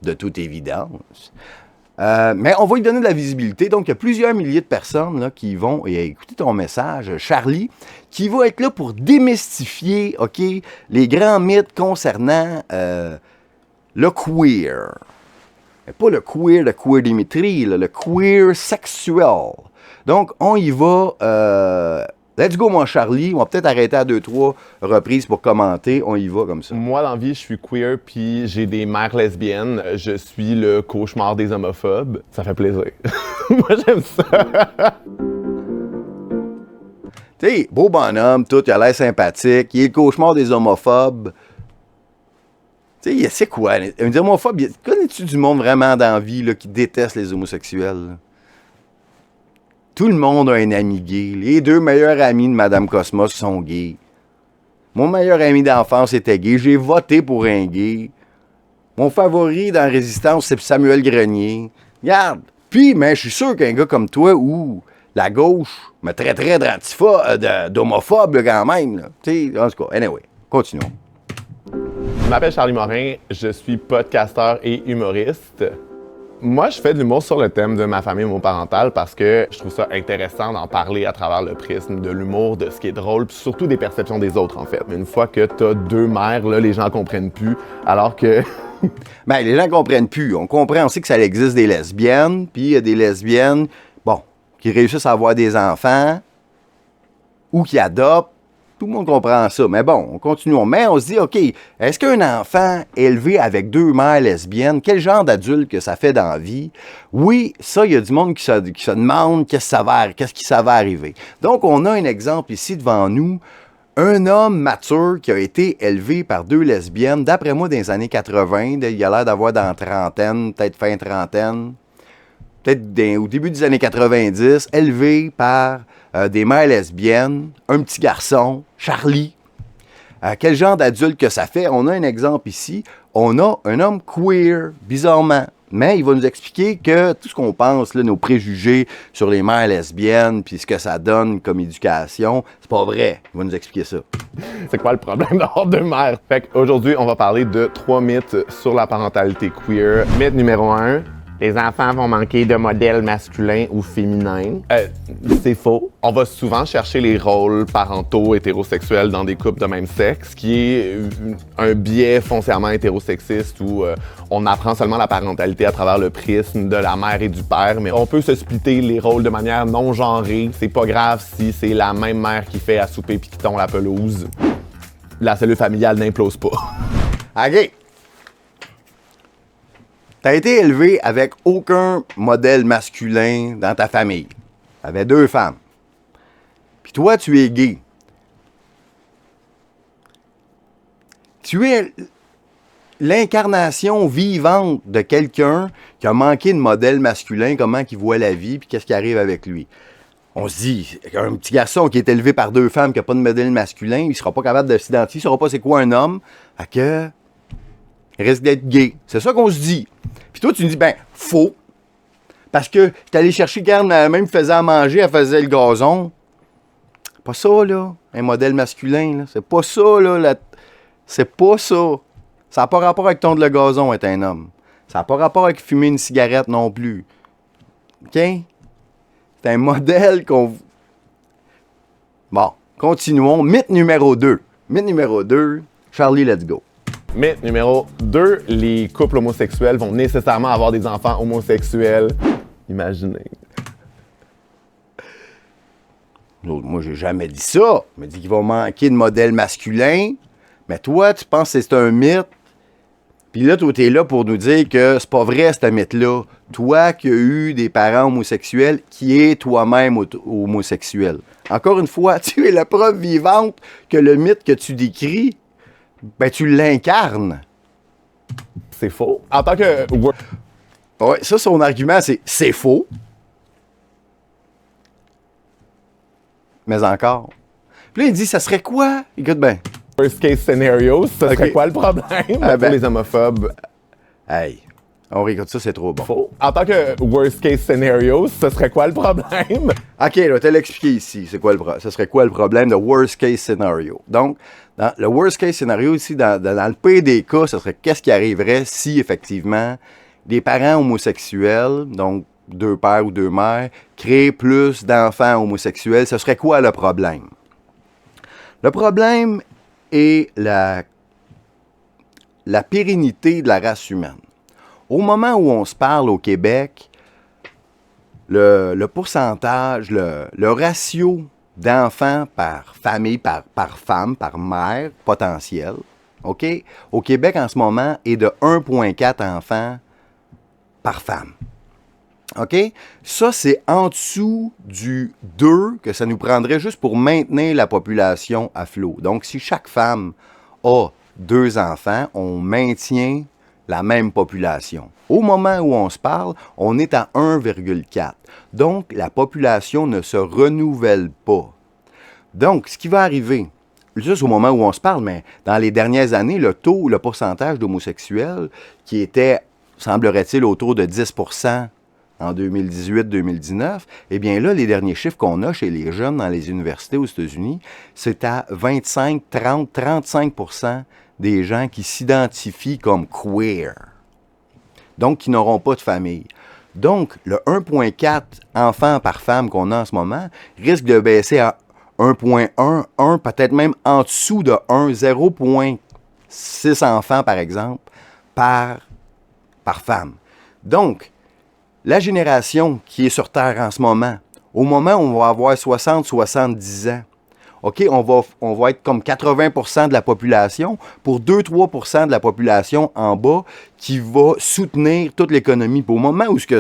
De toute évidence. Mais on va lui donner de la visibilité. Donc, il y a plusieurs milliers de personnes là, qui vont écouter ton message, Charlie, qui va être là pour démystifier, OK, les grands mythes concernant le queer. Mais pas le queer Dimitri, là, le queer sexuel. Donc, on y va Let's go, mon Charlie. On va peut-être arrêter à 2-3 reprises pour commenter. On y va comme ça. Moi, dans la vie, je suis queer, puis j'ai des mères lesbiennes. Je suis le cauchemar des homophobes. Ça fait plaisir. Moi, j'aime ça. Tu sais, beau bonhomme, tout, il a l'air sympathique. Il est le cauchemar des homophobes. Tu sais, c'est quoi? Un homophobe, connais-tu du monde vraiment dans la vie là, qui déteste les homosexuels? Là? Tout le monde a un ami gay. Les 2 meilleurs amis de Madame Cosmos sont gays. Mon meilleur ami d'enfance était gay. J'ai voté pour un gay. Mon favori dans Résistance, c'est Samuel Grenier. Regarde. Puis, mais je suis sûr qu'un gars comme toi, ou la gauche, me traiterait d'homophobe quand même. Là. Tu sais, en tout cas, anyway, continuons. Je m'appelle Charlie Morin, je suis podcasteur et humoriste. Moi, je fais de l'humour sur le thème de ma famille homoparentale parce que je trouve ça intéressant d'en parler à travers le prisme de l'humour, de ce qui est drôle, puis surtout des perceptions des autres, en fait. Mais une fois que t'as 2 mères, là, les gens comprennent plus, alors que... Ben, les gens comprennent plus. On comprend, on sait que ça existe des lesbiennes, puis il y a des lesbiennes, bon, qui réussissent à avoir des enfants ou qui adoptent. Tout le monde comprend ça. Mais bon, on continue. Mais on se dit, OK, est-ce qu'un enfant élevé avec 2 mères lesbiennes, quel genre d'adulte que ça fait dans la vie? Oui, ça, il y a du monde qui se demande qu'est-ce qui ça va arriver. Donc, on a un exemple ici devant nous. Un homme mature qui a été élevé par 2 lesbiennes, d'après moi, dans les années 80, il a l'air d'avoir dans la trentaine, peut-être fin trentaine, peut-être au début des années 90, élevé par des mères lesbiennes, un petit garçon, Charlie. Quel genre d'adulte que ça fait? On a un exemple ici. On a un homme queer, bizarrement. Mais il va nous expliquer que tout ce qu'on pense, là, nos préjugés sur les mères lesbiennes, puis ce que ça donne comme éducation, c'est pas vrai. Il va nous expliquer ça. C'est quoi le problème d'avoir 2 mères? Fait qu'aujourd'hui, on va parler de 3 mythes sur la parentalité queer. Mythe numéro 1. Les enfants vont manquer de modèles masculins ou féminins. C'est faux. On va souvent chercher les rôles parentaux hétérosexuels dans des couples de même sexe, qui est un biais foncièrement hétérosexiste où on apprend seulement la parentalité à travers le prisme de la mère et du père, mais on peut se splitter les rôles de manière non genrée. C'est pas grave si c'est la même mère qui fait à souper puis qui tond la pelouse. La cellule familiale n'implose pas. OK. T'as été élevé avec aucun modèle masculin dans ta famille. T'avais 2 femmes. Puis toi, tu es gay. Tu es l'incarnation vivante de quelqu'un qui a manqué de modèle masculin, comment il voit la vie, puis qu'est-ce qui arrive avec lui. On se dit, un petit garçon qui est élevé par 2 femmes, qui n'a pas de modèle masculin, il ne sera pas capable de s'identifier, il ne saura pas c'est quoi un homme, fait que il risque d'être gay. C'est ça qu'on se dit. Puis toi, tu me dis, ben, faux. Parce que j'étais allé chercher Karen, elle même faisait à manger, elle faisait le gazon. Pas ça, là, un modèle masculin, là. C'est pas ça, là. C'est pas ça. Ça n'a pas rapport avec tondre le gazon, être un homme. Ça n'a pas rapport avec fumer une cigarette non plus. OK? C'est un modèle qu'on... Bon, continuons. Mythe numéro 2. Mythe numéro 2. Charlie, let's go. Mythe numéro 2, les couples homosexuels vont nécessairement avoir des enfants homosexuels. Imaginez. Moi, j'ai jamais dit ça. Je me dis qu'il va manquer de modèle masculin. Mais toi, tu penses que c'est un mythe. Puis là, toi, t'es là pour nous dire que c'est pas vrai, ce mythe-là. Toi qui as eu des parents homosexuels, qui est toi-même homosexuel. Encore une fois, tu es la preuve vivante que le mythe que tu décris, ben, tu l'incarnes. C'est faux. En tant que... Ouais, ça, son argument, c'est faux. Mais encore. Puis là, il dit, ça serait quoi? Écoute bien. Worst case scenario, ça serait quoi le problème pour les homophobes? Hey, on réécoute ça, c'est trop bon. Faux. En tant que worst case scenario, ça serait quoi le problème? OK, là, te l'expliquer ici. C'est quoi ce serait quoi le problème de worst case scenario? Donc, dans le worst case scenario ici, dans le pire des cas, ce serait qu'est-ce qui arriverait si, effectivement, des parents homosexuels, donc 2 pères ou 2 mères, créent plus d'enfants homosexuels. Ce serait quoi le problème? Le problème est la pérennité de la race humaine. Au moment où on se parle au Québec, le pourcentage, le ratio d'enfants par famille, par femme, par mère potentielle, OK, au Québec en ce moment est de 1,4 enfants par femme. OK? Ça, c'est en dessous du 2 que ça nous prendrait juste pour maintenir la population à flot. Donc, si chaque femme a 2 enfants, on maintient la même population. Au moment où on se parle, on est à 1,4. Donc, la population ne se renouvelle pas. Donc, ce qui va arriver, juste au moment où on se parle, mais dans les dernières années, le pourcentage d'homosexuels qui était, semblerait-il, autour de 10% en 2018-2019, eh bien là, les derniers chiffres qu'on a chez les jeunes dans les universités aux États-Unis, c'est à 25, 30, 35% des gens qui s'identifient comme queer. Donc, qui n'auront pas de famille. Donc, le 1,4 enfants par femme qu'on a en ce moment risque de baisser à 1,1, 1, peut-être même en dessous de 1, 0,6 enfants, par exemple, par femme. Donc, la génération qui est sur Terre en ce moment, au moment où on va avoir 60, 70 ans, OK, on va être comme 80% de la population pour 2-3% de la population en bas qui va soutenir toute l'économie. Puis au moment où ces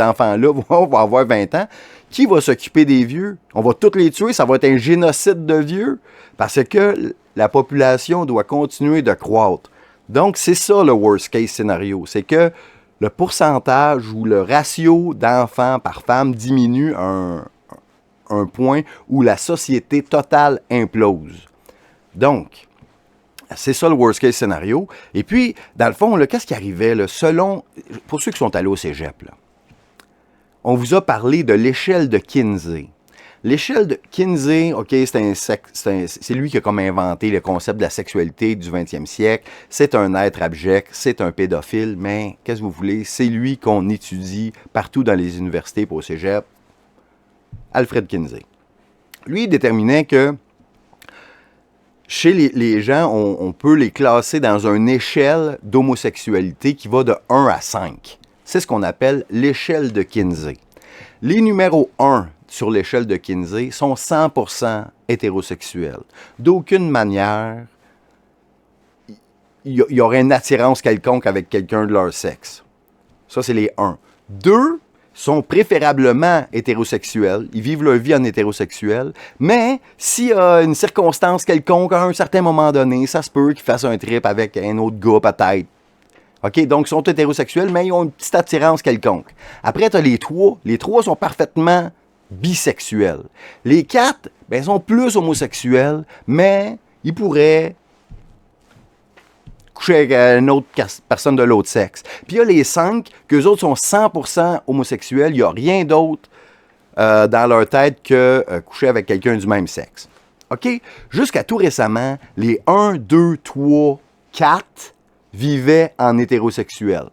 enfants-là vont avoir 20 ans, qui va s'occuper des vieux? On va tous les tuer, ça va être un génocide de vieux parce que la population doit continuer de croître. Donc, c'est ça le worst case scénario. C'est que le pourcentage ou le ratio d'enfants par femme diminue à un point où la société totale implose. Donc, c'est ça le worst case scénario. Et puis, dans le fond, là, qu'est-ce qui arrivait? Là, pour ceux qui sont allés au cégep, là, on vous a parlé de l'échelle de Kinsey. L'échelle de Kinsey, OK, c'est lui qui a comme inventé le concept de la sexualité du 20e siècle. C'est un être abject, c'est un pédophile, mais qu'est-ce que vous voulez? C'est lui qu'on étudie partout dans les universités pour au cégep. Alfred Kinsey. Lui, il déterminait que chez les gens, on peut les classer dans une échelle d'homosexualité qui va de 1 à 5. C'est ce qu'on appelle l'échelle de Kinsey. Les numéros 1 sur l'échelle de Kinsey sont 100% hétérosexuels. D'aucune manière, il y aurait une attirance quelconque avec quelqu'un de leur sexe. Ça, c'est les 1. 2 sont préférablement hétérosexuels. Ils vivent leur vie en hétérosexuel. Mais s'il y a une circonstance quelconque à un certain moment donné, ça se peut qu'ils fassent un trip avec un autre gars peut-être. OK? Donc, ils sont hétérosexuels, mais ils ont une petite attirance quelconque. Après, tu as les 3. Les 3 sont parfaitement bisexuels. Les 4, ben, sont plus homosexuels, mais ils pourraient coucher avec une autre personne de l'autre sexe. Puis il y a les 5, qu'eux autres sont 100% homosexuels. Il n'y a rien d'autre dans leur tête que coucher avec quelqu'un du même sexe. OK? Jusqu'à tout récemment, les 1, 2, 3, 4 vivaient en hétérosexuel.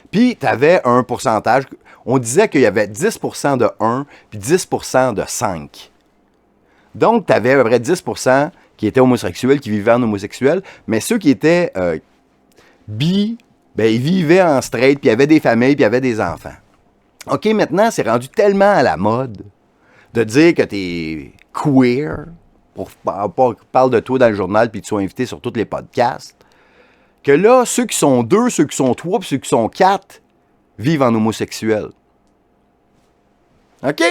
Puis tu avais un pourcentage. On disait qu'il y avait 10% de 1 puis 10% de 5. Donc, tu avais à peu près 10% qui étaient homosexuels, qui vivaient en homosexuel, mais ceux qui étaient bi, ben, ils vivaient en straight, puis il y avait des familles, puis il y avait des enfants. OK, maintenant, c'est rendu tellement à la mode de dire que tu es queer, pour parle de toi dans le journal, puis tu sois invité sur tous les podcasts, que là, ceux qui sont 2, ceux qui sont 3, puis ceux qui sont 4 vivent en homosexuel. OK?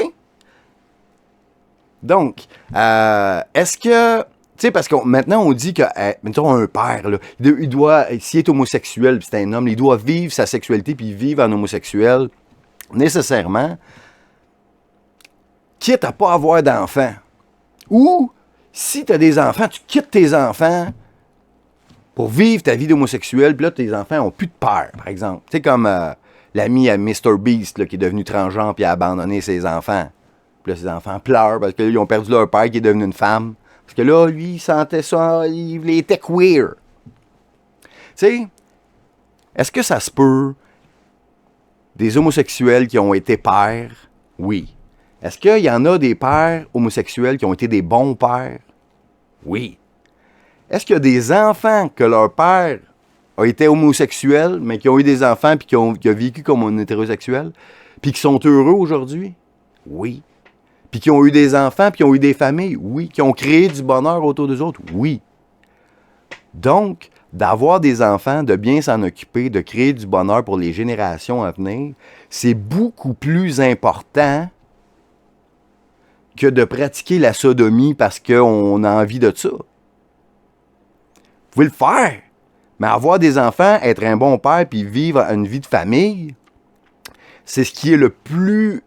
Donc, est-ce que... Tu sais, parce que maintenant, on dit que, mettons, un père, là, il doit, s'il est homosexuel, puis c'est un homme, il doit vivre sa sexualité, puis vivre en homosexuel, nécessairement, quitte à pas avoir d'enfants. Ou, si tu as des enfants, tu quittes tes enfants pour vivre ta vie d'homosexuel, puis là, tes enfants n'ont plus de père, par exemple. Tu sais, comme l'ami à Mr. Beast, là, qui est devenu transgenre, puis a abandonné ses enfants. Puis là, ses enfants pleurent parce qu'ils ont perdu leur père qui est devenu une femme. Parce que là, lui, il sentait ça, il était queer. Tu sais, est-ce que ça se peut des homosexuels qui ont été pères? Oui. Est-ce qu'il y en a des pères homosexuels qui ont été des bons pères? Oui. Est-ce qu'il y a des enfants que leur père a été homosexuel, mais qui ont eu des enfants puis qui ont vécu comme un hétérosexuel, puis qui sont heureux aujourd'hui? Oui. Puis qui ont eu des enfants, puis qui ont eu des familles? Oui. Qui ont créé du bonheur autour d'eux autres? Oui. Donc, d'avoir des enfants, de bien s'en occuper, de créer du bonheur pour les générations à venir, c'est beaucoup plus important que de pratiquer la sodomie parce qu'on a envie de ça. Vous pouvez le faire, mais avoir des enfants, être un bon père puis vivre une vie de famille, c'est ce qui est le plus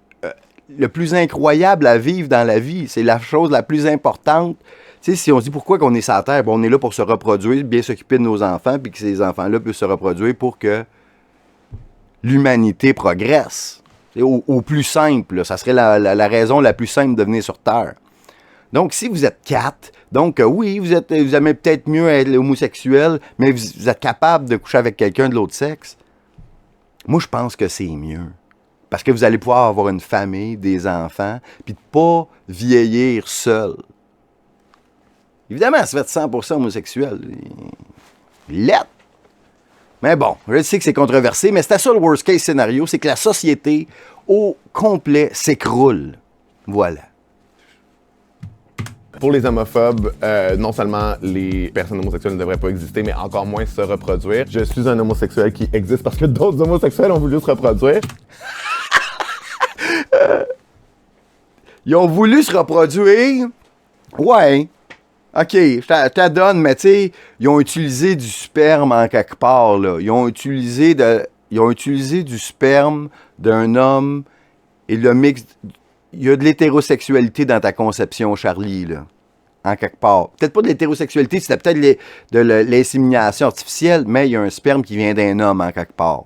incroyable à vivre dans la vie. C'est la chose la plus importante. Tu sais, si on se dit pourquoi qu'on est sur la Terre, on est là pour se reproduire, bien s'occuper de nos enfants, puis que ces enfants-là puissent se reproduire pour que l'humanité progresse. Au plus simple, là, ça serait la raison la plus simple de venir sur Terre. Donc, si vous êtes 4, donc oui, vous aimez peut-être mieux être homosexuel, mais vous êtes capable de coucher avec quelqu'un de l'autre sexe, moi, je pense que c'est mieux. Parce que vous allez pouvoir avoir une famille, des enfants, puis de pas vieillir seul. Évidemment, si vous êtes 100% homosexuel, lettre. Mais bon, je sais que c'est controversé, mais c'était ça le worst case scénario, c'est que la société au complet s'écroule. Voilà. Pour les homophobes, non seulement les personnes homosexuelles ne devraient pas exister, mais encore moins se reproduire. Je suis un homosexuel qui existe parce que d'autres homosexuels ont voulu se reproduire. Ils ont voulu se reproduire. Ouais. OK, je te la donne, mais tu sais, ils ont utilisé du sperme en quelque part, là. Ils ont utilisé du sperme d'un homme et le mix. Il y a de l'hétérosexualité dans ta conception, Charlie, là. En quelque part. Peut-être pas de l'hétérosexualité, c'était peut-être de l'insémination artificielle, mais il y a un sperme qui vient d'un homme en quelque part.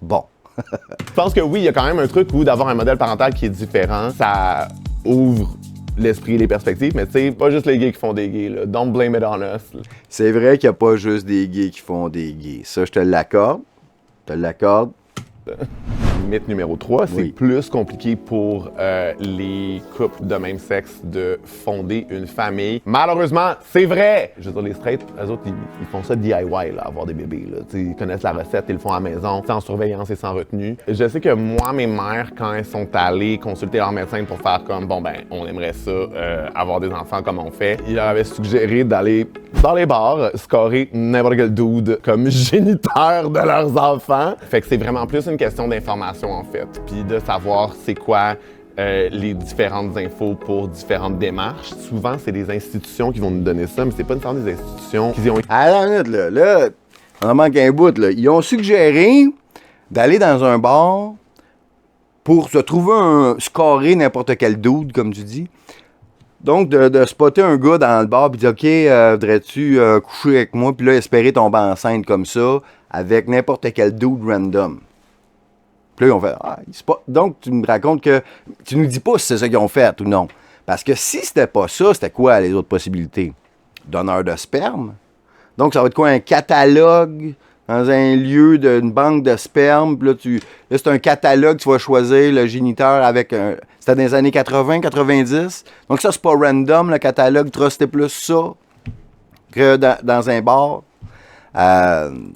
Bon. Je pense que oui, il y a quand même un truc où d'avoir un modèle parental qui est différent, ça ouvre l'esprit et les perspectives, mais tu sais, pas juste les gays qui font des gays, là. Don't blame it on us. Là. C'est vrai qu'il n'y a pas juste des gays qui font des gays. Ça, je te l'accorde. Je te l'accorde. Mythe numéro 3, c'est Oui. plus compliqué pour les couples de même sexe de fonder une famille. Malheureusement, c'est vrai! Je veux dire, les straights, eux autres, ils font ça DIY, là, avoir des bébés. Là. Ils connaissent la recette, ils le font à la maison, sans surveillance et sans retenue. Je sais que moi, mes mères, quand elles sont allées consulter leur médecin pour faire comme, bon ben, on aimerait ça, avoir des enfants comme on fait, ils leur avaient suggéré d'aller dans les bars, scorer n'importe quel dude comme géniteur de leurs enfants. Fait que c'est vraiment plus une question d'information en fait, puis de savoir c'est quoi les différentes infos pour différentes démarches. Souvent, c'est des institutions qui vont nous donner ça, mais c'est pas nécessairement des institutions qui ont... À la minute, là, on en manque un bout, là. Ils ont suggéré d'aller dans un bar pour se trouver scorer n'importe quel dude, comme tu dis. Donc, de spotter un gars dans le bar et dire « OK, voudrais-tu coucher avec moi? » Puis là, espérer tomber enceinte comme ça avec n'importe quel dude random. Puis là, ils ont fait « Ah, c'est pas... » Donc, tu me racontes que... Tu nous dis pas si c'est ça qu'ils ont fait ou non. Parce que si c'était pas ça, c'était quoi les autres possibilités? Donneur de sperme. Donc, ça va être quoi? Un catalogue dans un lieu d'une banque de sperme. Puis là, c'est un catalogue, tu vas choisir le géniteur avec un... C'était dans les années 80, 90. Donc ça, c'est pas random, le catalogue. Trustez plus ça que dans un bar.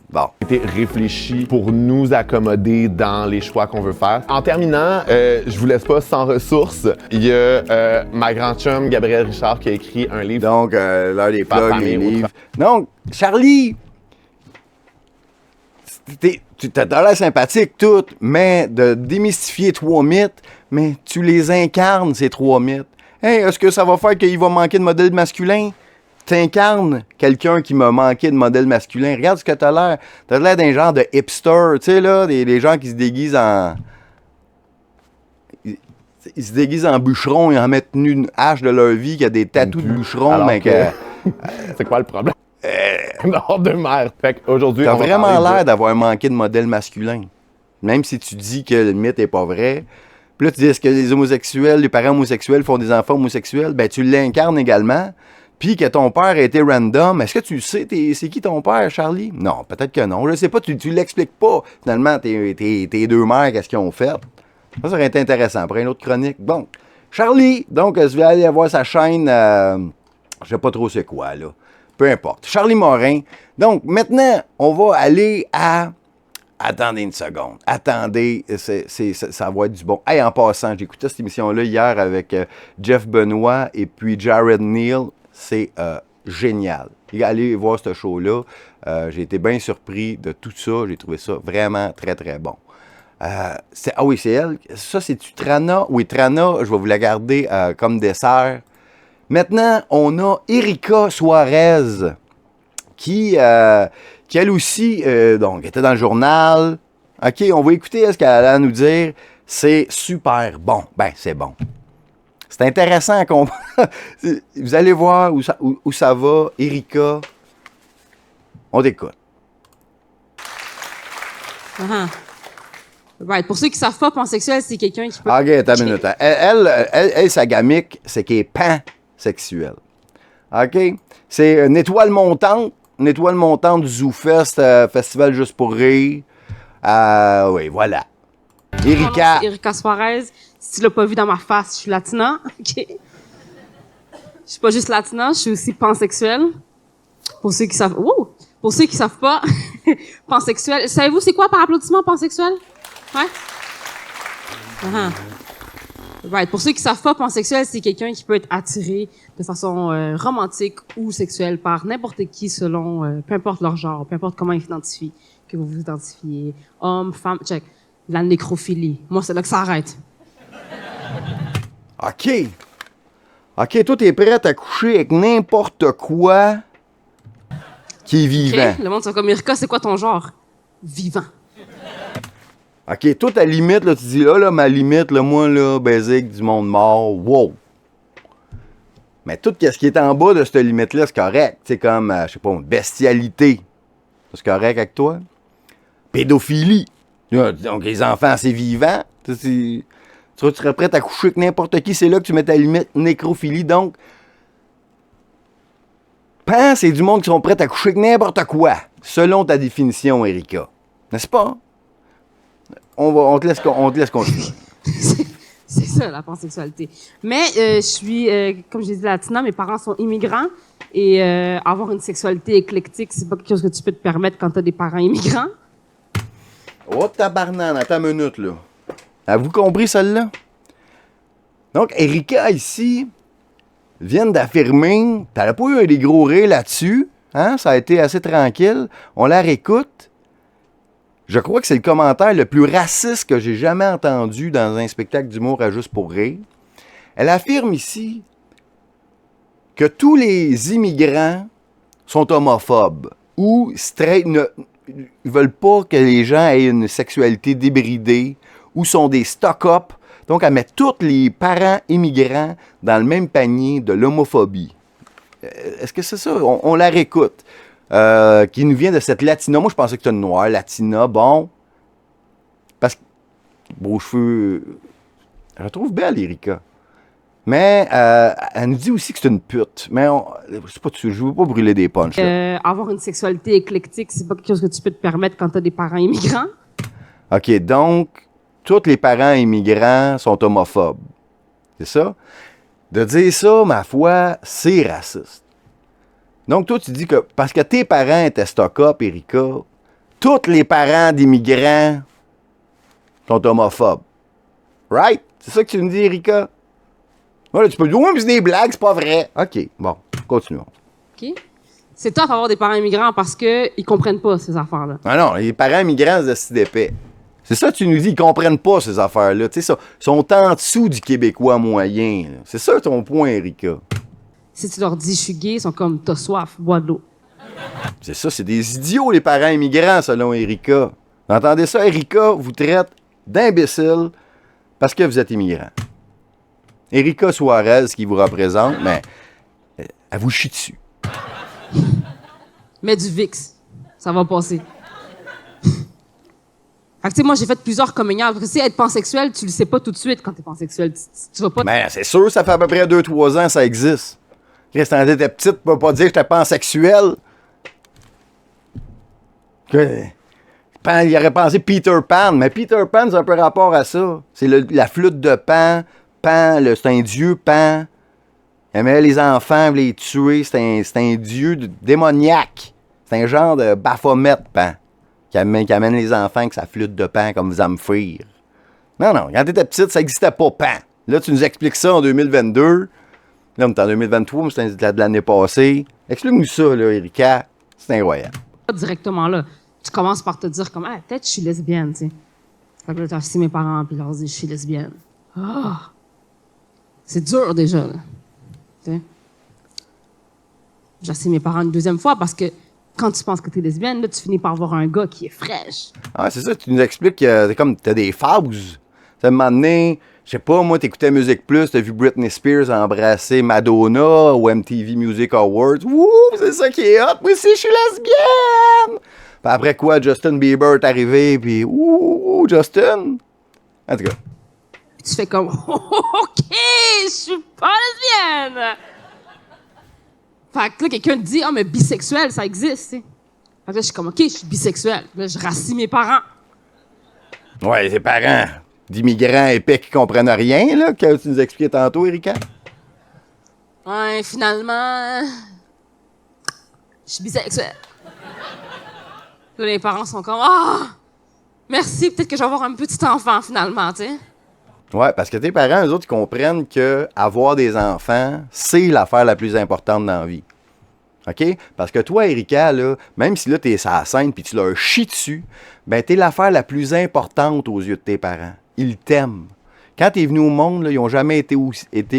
Bon. été réfléchi pour nous accommoder dans les choix qu'on veut faire. En terminant, je vous laisse pas sans ressources. Il y a ma grande chum Gabrielle Richard qui a écrit un livre. Donc, l'heure des Papa, plugs, les mais livres. Donc, Charlie, tu t'as l'air sympathique, tout, mais de démystifier 3 mythes, mais tu les incarnes, ces 3 mythes. Hey, est-ce que ça va faire qu'il va manquer de modèle masculin? T'incarnes quelqu'un qui m'a manqué de modèle masculin. Regarde ce que t'as l'air. T'as l'air d'un genre de hipster, tu sais, là, des gens qui se déguisent en... Ils se déguisent en bûcheron et en mettent une hache de leur vie qui a des tatous de bûcheron, Alors mais que... C'est quoi le problème? Nord de mer. Fait qu'aujourd'hui, t'as on va vraiment parler l'air de... d'avoir manqué de modèle masculin. Même si tu dis que le mythe est pas vrai. Puis là, tu dis, est-ce que les homosexuels, les parents homosexuels font des enfants homosexuels? Ben, tu l'incarnes également. Puis que ton père a été random. Est-ce que tu sais, c'est qui ton père, Charlie? Non, peut-être que non. Je sais pas, tu l'expliques pas. Finalement, tes deux mères, qu'est-ce qu'ils ont fait? Ça aurait été intéressant pour une autre chronique. Bon, Charlie, donc, je vais aller voir sa chaîne, je sais pas trop c'est quoi, là. Peu importe. Charlie Morin. Donc, maintenant, on va aller à Attendez une seconde. Attendez, ça va être du bon. Hey, en passant, j'écoutais cette émission-là hier avec Jeff Benoît et puis Jared Neal. C'est génial. Allez voir ce show-là. J'ai été bien surpris de tout ça. J'ai trouvé ça vraiment très, très bon. Ah oui, c'est elle. Ça, c'est-tu Trana? Oui, Trana, je vais vous la garder comme dessert. Maintenant, on a Erika Suarez qui elle aussi, donc, était dans le journal. OK, on va écouter ce qu'elle a à nous dire. C'est super bon. Ben, c'est bon. C'est intéressant à comprendre. Vous allez voir où ça va. Erika, on t'écoute. Right. Pour ceux qui savent pas, pansexuel, c'est quelqu'un qui peut... OK, attends une minute. Elle, sa gamique, c'est qu'elle est pansexuelle. OK? C'est une étoile montante du ZooFest, Festival Juste pour rire. Oui, voilà. Erika. Erika Suarez. Si tu l'as pas vu dans ma face, je suis latina. OK. Je suis pas juste latina, je suis aussi pansexuelle. Pour ceux qui savent... Wow! Pour ceux qui savent pas, pansexuel. Savez-vous c'est quoi par applaudissement pansexuel? Ouais? Right. Pour ceux qui savent pas, pansexuel, c'est quelqu'un qui peut être attiré de façon romantique ou sexuelle par n'importe qui selon, peu importe leur genre, peu importe comment ils s'identifient, que vous vous identifiez, homme, femme, check. La nécrophilie. Moi, c'est là que ça arrête. OK. OK, toi, t'es prête à coucher avec n'importe quoi qui est vivant. Okay? Le monde, c'est comme Erika, c'est quoi ton genre? Vivant. OK, toi, ta limite, là, tu dis, là, ma limite, là, moi, là, basique du monde mort, wow. Mais tout ce qui est en bas de cette limite-là, c'est correct. C'est comme, je sais pas, une bestialité. C'est correct avec toi? Pédophilie. Donc, les enfants, c'est vivant. Tu serais prêt à coucher avec n'importe qui, c'est là que tu mets ta limite nécrophilie. Donc, c'est du monde qui sont prêts à coucher avec n'importe quoi, selon ta définition, Erika. N'est-ce pas? On te laisse continuer. C'est ça, la pansexualité. Mais je suis, comme j'ai dit, latina, mes parents sont immigrants. Et avoir une sexualité éclectique, c'est pas quelque chose que tu peux te permettre quand t'as des parents immigrants. Oh, tabarnane, attends une minute, là. Avez-vous compris, celle-là? Donc, Erika, ici, vient d'affirmer, t'as pas eu des gros rires là-dessus, hein? Ça a été assez tranquille. On la réécoute. Je crois que c'est le commentaire le plus raciste que j'ai jamais entendu dans un spectacle d'humour à Juste pour rire. Elle affirme ici que tous les immigrants sont homophobes ou straight, ils veulent pas que les gens aient une sexualité débridée ou sont des stock-up. Donc, elle met tous les parents immigrants dans le même panier de l'homophobie. Est-ce que c'est ça? On la réécoute. Qui nous vient de cette latina. Moi, je pensais que c'était une noire. Latina, bon. Parce que, beaux cheveux. Je la trouve belle, Erika. Mais, elle nous dit aussi que c'est une pute. Mais, je veux pas brûler des punchs. Avoir une sexualité éclectique, c'est pas quelque chose que tu peux te permettre quand t'as des parents immigrants. OK, donc, tous les parents immigrants sont homophobes. C'est ça? De dire ça, ma foi, c'est raciste. Donc, toi, tu dis que parce que tes parents étaient stock-up, Erika, tous les parents d'immigrants sont homophobes. Right? C'est ça que tu me dis, Erika? Voilà, tu peux dire, oui, mais c'est des blagues, c'est pas vrai. OK, bon, continuons. OK? C'est tough d'avoir des parents immigrants parce qu'ils comprennent pas ces affaires-là. Ah non, les parents immigrants, c'est d'épais. C'est ça que tu nous dis, ils comprennent pas ces affaires-là. Tu sais, ils sont en dessous du Québécois moyen. Là. C'est ça ton point, Erika. Si tu leur dis « je suis gay », ils sont comme « t'as soif, bois de l'eau ». C'est ça, c'est des idiots, les parents immigrants, selon Erika. Vous entendez ça, Erika vous traite d'imbéciles parce que vous êtes immigrant. Erika Suarez, qui vous représente, mais elle vous chie dessus. Mets du VIX, ça va passer. Fait que, tu sais, moi, j'ai fait plusieurs communions. Parce que, tu sais, être pansexuel, tu le sais pas tout de suite quand t'es pansexuel. Tu vas pas... Mais c'est sûr, ça fait à peu près 2-3 ans ça existe. Christ, quand t'étais petite, tu peux pas dire que j'étais pansexuel. Il aurait pensé Peter Pan, mais Peter Pan, c'est un peu rapport à ça. C'est la flûte de Pan. Pan, c'est un dieu Pan. Il aimait les enfants, les tuer. C'est un dieu démoniaque. C'est un genre de Baphomet, Pan. qui amène les enfants avec sa flûte de pan comme Zamfir. Non, quand t'étais petite, ça n'existait pas, pan. Là, tu nous expliques ça en 2022. Là, on est en 2023, mais c'était de l'année passée. Explique-nous ça, là, Erika. C'est incroyable. Pas directement là. Tu commences par te dire comme, ah, peut-être je suis lesbienne, tu sais. Fait que là, t'as assis mes parents, puis ils leur dis, je suis lesbienne. Ah! C'est dur, déjà, là. Tu sais. J'ai assis mes parents une deuxième fois parce que quand tu penses que t'es lesbienne, là, tu finis par voir un gars qui est fraîche. Ah, c'est ça, tu nous expliques que c'est comme, t'as des phases. Ça m'a donné, je sais pas, moi, t'écoutais Musique Plus, t'as vu Britney Spears embrasser Madonna au MTV Music Awards. Wouh, c'est ça qui est hot. Moi aussi, je suis lesbienne! Puis après quoi, Justin Bieber est arrivé, puis ouh, Justin. En tout cas. Puis tu fais comme, OK, je suis pas lesbienne! Fait que là, quelqu'un te dit, ah, mais bisexuel, ça existe, tu sais. Fait que là, je suis comme, OK, je suis bisexuel. Là, je rassis mes parents. Ouais, tes parents d'immigrants épais qui comprennent rien, là, que tu nous expliquais tantôt, Erika. Ouais, finalement, je suis bisexuel. Là, les parents sont comme, ah, merci, peut-être que je vais avoir un petit enfant, finalement, tu sais. Ouais, parce que tes parents, eux autres, ils comprennent que avoir des enfants, c'est l'affaire la plus importante dans la vie. OK? Parce que toi, Erika, là, même si là, t'es sur la scène puis tu leur chies dessus, ben, t'es l'affaire la plus importante aux yeux de tes parents. Ils t'aiment. Quand t'es venu au monde, là, ils n'ont jamais été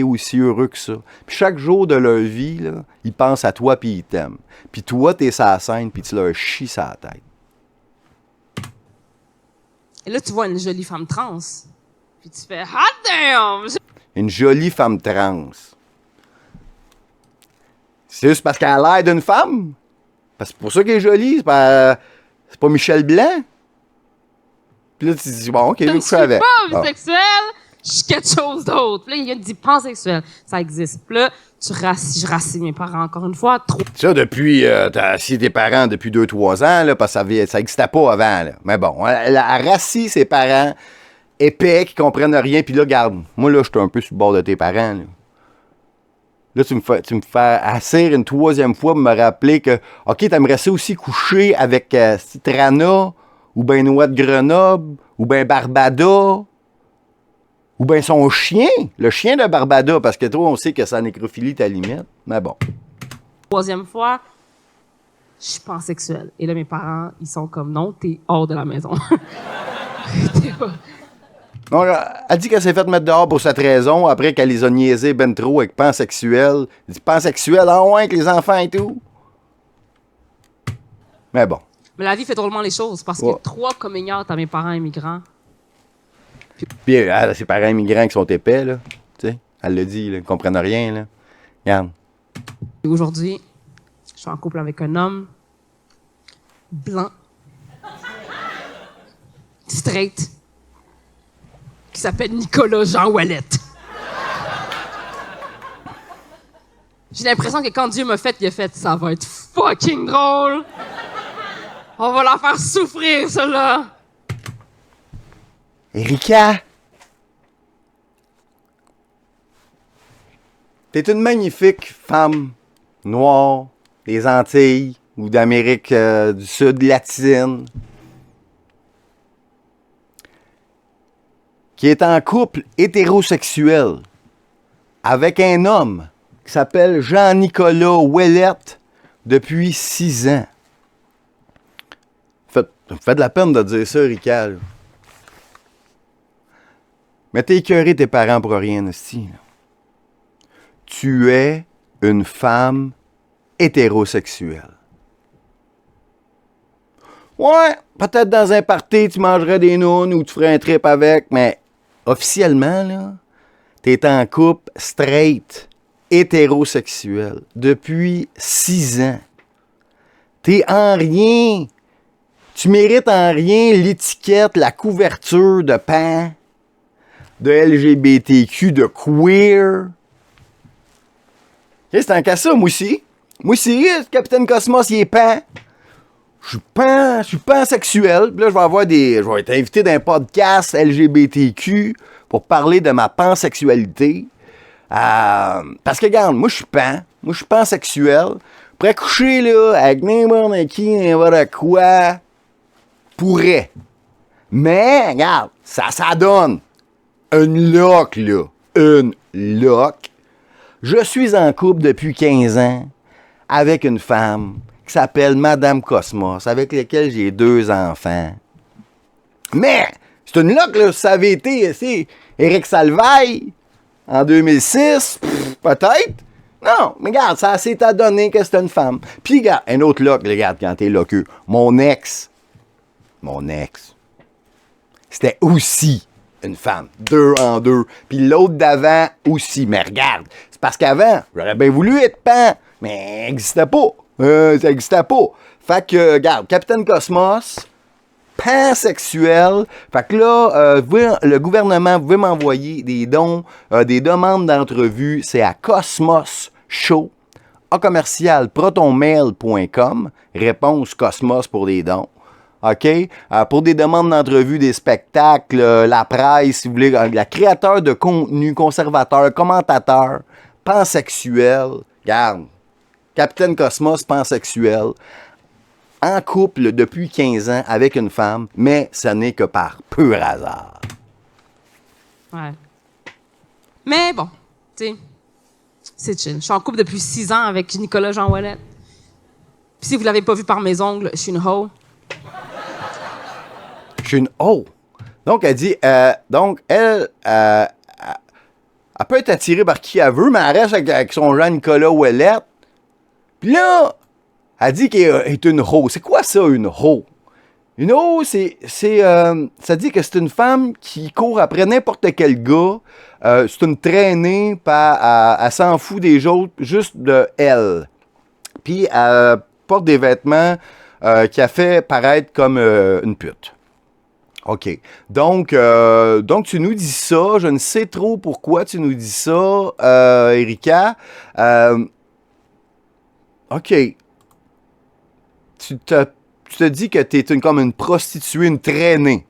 aussi heureux que ça. Puis chaque jour de leur vie, là, ils pensent à toi puis ils t'aiment. Puis toi, t'es sur la scène puis tu leur chies sur la tête. Et là, tu vois une jolie femme trans. Puis tu fais, hot damn! Une jolie femme trans. C'est juste parce qu'elle a l'air d'une femme? Parce que c'est pour ça qu'elle est jolie. C'est pas Michel Blanc? Puis là, tu te dis, bon, OK, je vais coucher avec. Je suis pas bisexuelle, je suis quelque chose d'autre. Puis là, il y a dit pansexuel. Ça existe. Puis là, je rassis mes parents encore une fois. Trop. Ça, depuis, t'as assis tes parents depuis 2-3 ans, là, parce que ça n'existait pas avant, là. Mais bon, elle a rassis ses parents épais qui comprennent rien. Puis là, regarde, moi, là, je suis un peu sur le bord de tes parents, là. Là, tu me fais asseoir une troisième fois pour me rappeler que, OK, t'aimerais ça aussi coucher avec Citrana, ou ben Noix de Grenoble, ou ben Barbada, ou ben son chien, le chien de Barbada, parce que toi, on sait que sa nécrophilie ta limite. Mais bon. Troisième fois, je suis pansexuelle. Et là, mes parents, ils sont comme, non, t'es hors de la maison. T'es pas... Donc, elle dit qu'elle s'est fait mettre dehors pour cette raison, après qu'elle les a niaisés ben trop avec pansexuel. Elle dit pansexuel, en moins avec les enfants et tout. Mais bon. Mais la vie fait drôlement les choses, parce que 3 communiards à mes parents immigrants. Puis elle a ses parents immigrants qui sont épais, là. Tu sais, elle le dit, là, ils comprennent rien, là. Regarde. Et aujourd'hui, je suis en couple avec un homme blanc, straight, qui s'appelle Nicolas Jean Ouellette. J'ai l'impression que quand Dieu m'a fait, il a fait « Ça va être fucking drôle! On va la faire souffrir, celle-là! » Erika! T'es une magnifique femme noire des Antilles ou d'Amérique du Sud latine qui est en couple hétérosexuel avec un homme qui s'appelle Jean-Nicolas Ouellette depuis 6 ans. Ça me fait de la peine de dire ça, Erika. Là. Mais t'es écœuré tes parents pour rien, aussi. Tu es une femme hétérosexuelle. Ouais, peut-être dans un party, tu mangerais des nounes ou tu ferais un trip avec, mais officiellement, là, t'es en couple straight, hétérosexuel, depuis 6 ans. T'es en rien. Tu mérites en rien l'étiquette, la couverture de pan, de LGBTQ, de queer. C'est un cas ça, moi aussi. Moi aussi, le Capitaine Cosmos, il est pan. Je suis pansexuel. Puis là, je vais être invité dans un podcast LGBTQ pour parler de ma pansexualité. Parce que, regarde, moi, je suis pan. Moi, je suis pansexuel. Pour coucher, là, avec n'importe qui, n'importe quoi. pourrais. Mais, regarde, ça donne une loc, là. Une loc. Je suis en couple depuis 15 ans avec une femme qui s'appelle Madame Cosmos, avec laquelle j'ai 2 enfants. Mais, c'est une loc, là, ça avait été, c'est Éric Salvaille, en 2006, peut-être. Non, mais regarde, ça s'est adonné que c'était une femme. Puis, regarde, un autre loc, regarde, quand t'es loqueux. Mon ex, c'était aussi une femme. 2 en 2. Puis l'autre d'avant aussi. Mais regarde, c'est parce qu'avant, j'aurais bien voulu être pan, mais ça n'existait pas. Ça n'existait pas. Fait que, regarde, Capitaine Cosmos, pansexuel. Fait que là, le gouvernement, vous pouvez m'envoyer des dons, des demandes d'entrevue. C'est à Cosmos Show, @protonmail.com. Réponse Cosmos pour des dons. OK? Pour des demandes d'entrevue, des spectacles, la presse, si vous voulez, la créateur de contenu, conservateur, commentateur, pansexuel. Regarde, Capitaine Cosmos, pansexuel. En couple depuis 15 ans avec une femme, mais ce n'est que par pur hasard. Ouais. Mais bon, tu sais, c'est chill. Je suis en couple depuis 6 ans avec Nicolas Jean Ouellet. Puis si vous l'avez pas vu par mes ongles, je suis une hoe. Je suis une hoe. Donc, elle dit, elle peut être attirée par qui elle veut, mais elle reste avec son Jean Nicolas Ouellet. Puis là, elle dit qu'elle est une hoe. C'est quoi ça, une hoe? Une hoe, ça dit que c'est une femme qui court après n'importe quel gars. C'est une traînée, elle s'en fout des autres, juste de elle. Puis elle porte des vêtements qui a fait paraître comme une pute. OK. Donc, tu nous dis ça. Je ne sais trop pourquoi tu nous dis ça, Erika. OK. Tu te dis que tu es comme une prostituée, une traînée.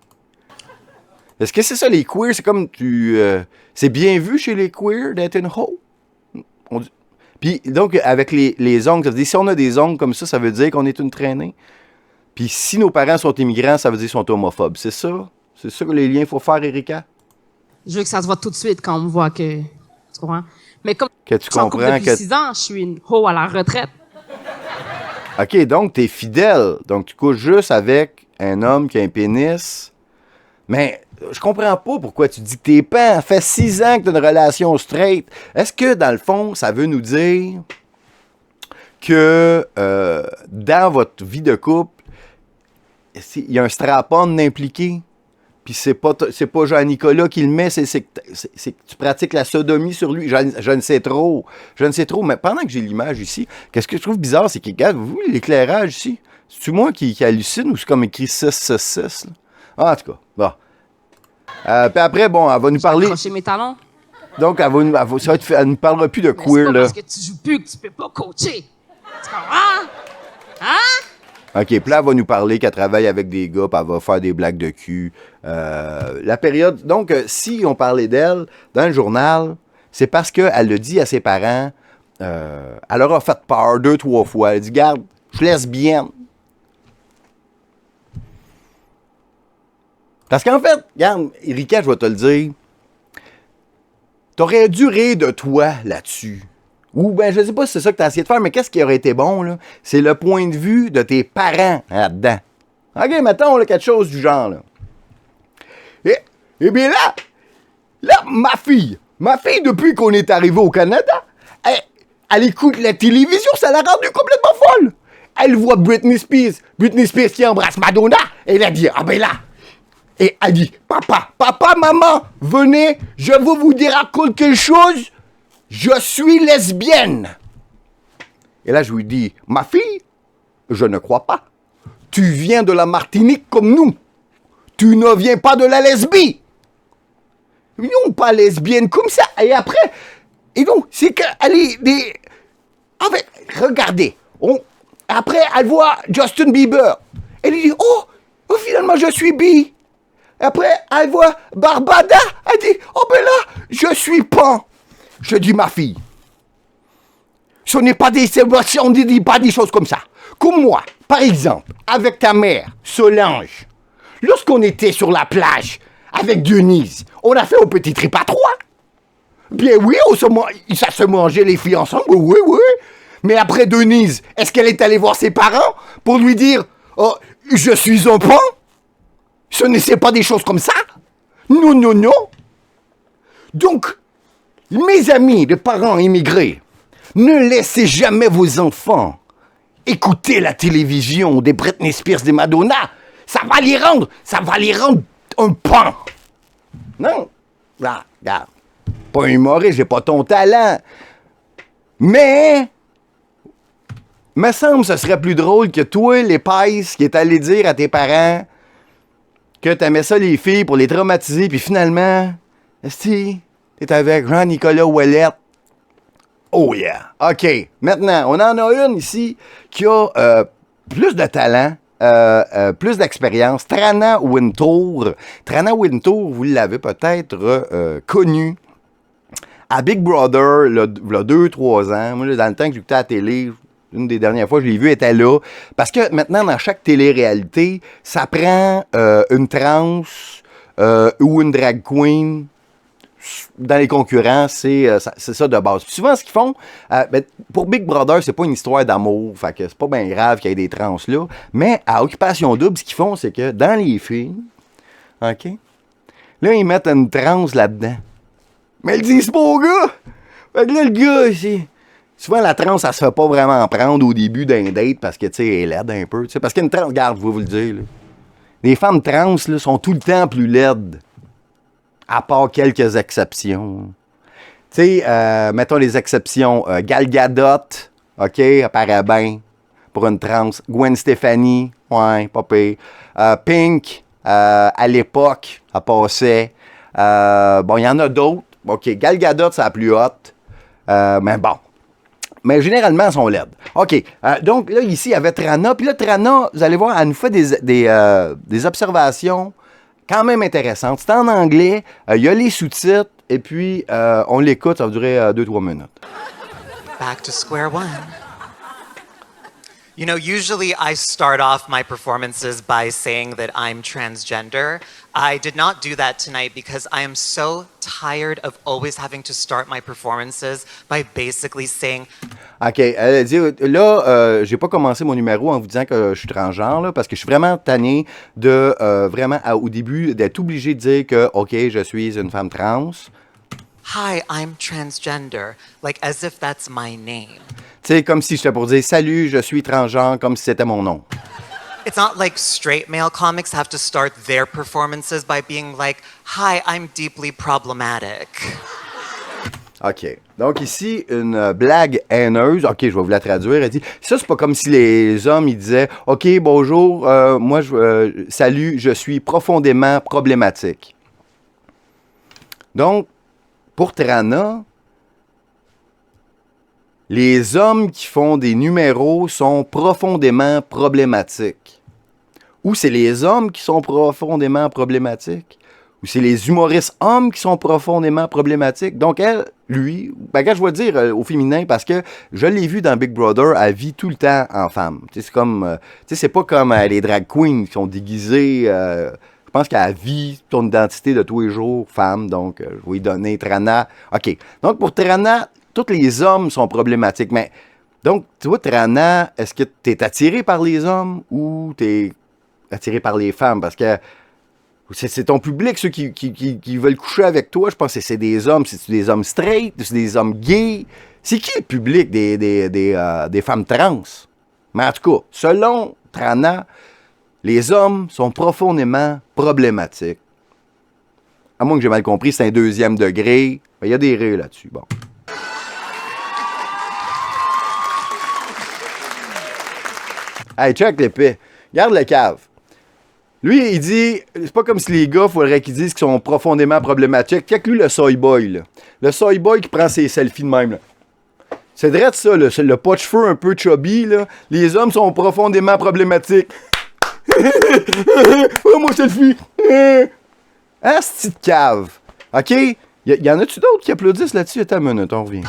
Est-ce que c'est ça, les queers? C'est comme c'est bien vu chez les queers d'être une hoe? Puis, donc, avec les ongles, ça veut dire, si on a des ongles comme ça veut dire qu'on est une traînée. Puis, si nos parents sont immigrants, ça veut dire qu'ils sont homophobes. C'est ça? C'est ça que les liens qu'il faut faire, Erika? Je veux que ça se voit tout de suite quand on me voit que... Tu comprends? Mais comme que tu je suis en couple comprends depuis 6 ans, je suis une hoe à la retraite. OK, donc t'es fidèle. Donc tu couches juste avec un homme qui a un pénis. Mais je comprends pas pourquoi tu dis que t'es pas. Ça fait 6 ans que t'as une relation straight. Est-ce que, dans le fond, ça veut nous dire que dans votre vie de couple, il y a un strap-on impliqué? Puis c'est pas Jean-Nicolas qui le met, c'est que tu pratiques la sodomie sur lui. Je ne sais trop. Mais pendant que j'ai l'image ici, qu'est-ce que je trouve bizarre, c'est que, regarde, vous, l'éclairage ici, c'est-tu moi qui hallucine ou c'est comme écrit 666? Ah, en tout cas, bon. Puis après, bon, elle va nous parler... Accrocher mes talons. Donc, elle ne parlera plus de Mais queer, c'est pas là. parce que tu joues plus que tu peux pas coacher. Tu comprends? Hein? OK, puis là, elle va nous parler qu'elle travaille avec des gars, puis elle va faire des blagues de cul. La période... Donc, si on parlait d'elle dans le journal, c'est parce qu'elle le dit à ses parents. Elle leur a fait peur 2-3 fois. Elle dit, garde, je suis lesbienne. Parce qu'en fait, regarde, Erika, je vais te le dire, t'aurais dû rire de toi là-dessus. Ou, ben, je sais pas si c'est ça que tu as essayé de faire, mais qu'est-ce qui aurait été bon, là? C'est le point de vue de tes parents là-dedans. OK, mettons, là, quelque chose du genre, là. Et bien là, ma fille, depuis qu'on est arrivé au Canada, elle écoute la télévision, ça l'a rendue complètement folle. Elle voit Britney Spears qui embrasse Madonna, et elle a dit, ah ben là, et elle dit, papa, maman, venez, je veux vous dire quelque chose. Je suis lesbienne. Et là, je lui dis, ma fille, je ne crois pas. Tu viens de la Martinique comme nous. Tu ne viens pas de la lesbie. Non, pas lesbienne comme ça. Et après, et donc, c'est qu'elle est des... En fait, regardez. Après, elle voit Justin Bieber. Elle dit, oh, finalement, je suis bi. Après, elle voit Barbada. Elle dit, oh ben là, je suis pan. Je dis, ma fille, ce n'est pas on ne dit pas des choses comme ça. Comme moi, par exemple, avec ta mère, Solange, lorsqu'on était sur la plage avec Denise, on a fait un petit trip à 3. Bien oui, ça se mangeait les filles ensemble, oui. Mais après Denise, est-ce qu'elle est allée voir ses parents pour lui dire « Oh, je suis un pan ?» Ce n'est pas des choses comme ça. Non. Donc, mes amis de parents immigrés, ne laissez jamais vos enfants écouter la télévision des Britney Spears, des Madonna. Ça va les rendre un pan. Non, là, regarde, pas un humoriste, j'ai pas ton talent. Mais, me semble ce serait plus drôle que toi, l'épaisse, qui est allé dire à tes parents que t'aimais ça les filles pour les traumatiser, puis finalement, esti, t'es avec Jean-Nicolas Ouellette. Oh yeah! OK, maintenant, on en a une ici qui a plus de talent, plus d'expérience. Trana Wintour. Trana Wintour, vous l'avez peut-être connue à Big Brother, il y a 2-3 ans. Moi, dans le temps que j'écoutais à la télé, une des dernières fois que je l'ai vue, elle était là. Parce que maintenant, dans chaque télé-réalité, ça prend une trans ou une drag queen. Dans les concurrents, c'est ça de base. Puis souvent, ce qu'ils font, pour Big Brother, c'est pas une histoire d'amour, fait que c'est pas bien grave qu'il y ait des trans là, mais à Occupation Double, ce qu'ils font, c'est que dans les films, OK, là, ils mettent une trans là-dedans. Mais ils disent pas au gars! Fait que là, le gars, souvent, la trans, ça se fait pas vraiment prendre au début d'un date parce que, tu sais, elle est laide un peu, tu sais, parce qu'une trans, regarde, je vais vous le dire, là, les femmes trans, là, sont tout le temps plus laides. À part quelques exceptions. Tu sais, mettons les exceptions. Gal Gadot, OK, apparaît bien pour une trans. Gwen Stefani, ouais, pas pire. Pink, à l'époque, elle passait. Bon, il y en a d'autres. OK, Gal Gadot, c'est la plus haute. Mais bon. Mais généralement, elles sont laides. OK, donc là, ici, il y avait Trana. Puis là, Trana, vous allez voir, elle nous fait des observations quand même intéressante. C'est en anglais, il y a les sous-titres, et puis on l'écoute, ça va durer 2-3 minutes. Back to square one. You know, usually I start off my performances by saying that I'm transgender. I did not do that tonight because I am so tired of always having to start my performances by basically saying... OK, elle a dit, là, j'ai pas commencé mon numéro en vous disant que je suis transgenre, là, parce que je suis vraiment tanné de, vraiment, au début, d'être obligé de dire que, OK, je suis une femme trans. Hi, I'm transgender, like as if that's my name. Tu sais, comme si j'étais pour dire, salut, je suis transgenre, comme si c'était mon nom. It's not like straight male comics have to start their performances by being like, hi, I'm deeply problematic. OK. Donc ici, une blague haineuse. OK, je vais vous la traduire. Elle dit, ça, c'est pas comme si les hommes, ils disaient, OK, bonjour, salut, je suis profondément problématique. Donc, pour Trana, les hommes qui font des numéros sont profondément problématiques. Ou c'est les hommes qui sont profondément problématiques. Ou c'est les humoristes hommes qui sont profondément problématiques. Donc, elle, lui, ben, quand je vais dire au féminin, parce que je l'ai vu dans Big Brother, elle vit tout le temps en femme. C'est comme, c'est pas comme les drag queens qui sont déguisées. Je pense qu'elle vit ton identité de tous les jours, femme. Donc, je vais lui donner Trana. OK. Donc, pour Trana, tous les hommes sont problématiques. Mais, donc, tu vois, Trana, est-ce que tu es attiré par les hommes ou tu es attiré par les femmes? Parce que c'est ton public, ceux qui veulent coucher avec toi. Je pense que c'est des hommes. C'est des hommes straight, c'est des hommes gays. C'est qui le public des femmes trans? Mais en tout cas, selon Trana, les hommes sont profondément problématiques. À moins que j'ai mal compris, c'est un 2e degré. Il y a des rires là-dessus. Bon. Hey, check l'épée. Garde le cave. Lui, il dit, c'est pas comme si les gars, faudrait qu'ils disent qu'ils sont profondément problématiques. Check lui, le soy boy, là. Le soy boy qui prend ses selfies de même, là. C'est vrai de ça, le pas de cheveux un peu chubby, là. Les hommes sont profondément problématiques. Oh, mon selfie! Ah, c'est petite cave. OK? Y en a-tu d'autres qui applaudissent là-dessus? Attends une minute, on revient.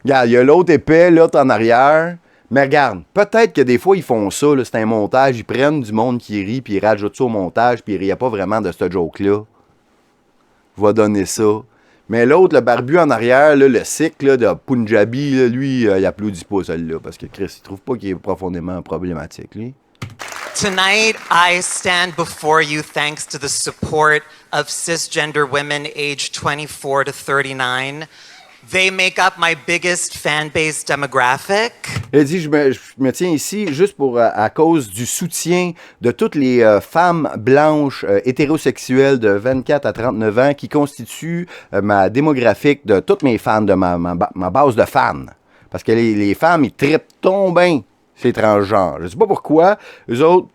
Regarde, il y a l'autre épais, l'autre en arrière. Mais regarde, peut-être que des fois, ils font ça, là, c'est un montage, ils prennent du monde qui rit, puis ils rajoutent ça au montage, puis il riait pas vraiment de ce joke-là. Je vais donner ça. Mais l'autre, le barbu en arrière, là, le sikh là, de Punjabi, là, lui, il applaudit pas celle-là, parce que Chris, il trouve pas qu'il est profondément problématique, lui. Tonight, I stand before you thanks to the support of cisgender women aged 24 to 39. They make up my biggest fan base demographic. Il dit, je me tiens ici juste pour à cause du soutien de toutes les femmes blanches hétérosexuelles de 24 à 39 ans qui constituent ma démographique de toutes mes fans, de ma base de fans. Parce que les femmes, ils trippent bien ces transgenres. Je ne sais pas pourquoi. Eux autres,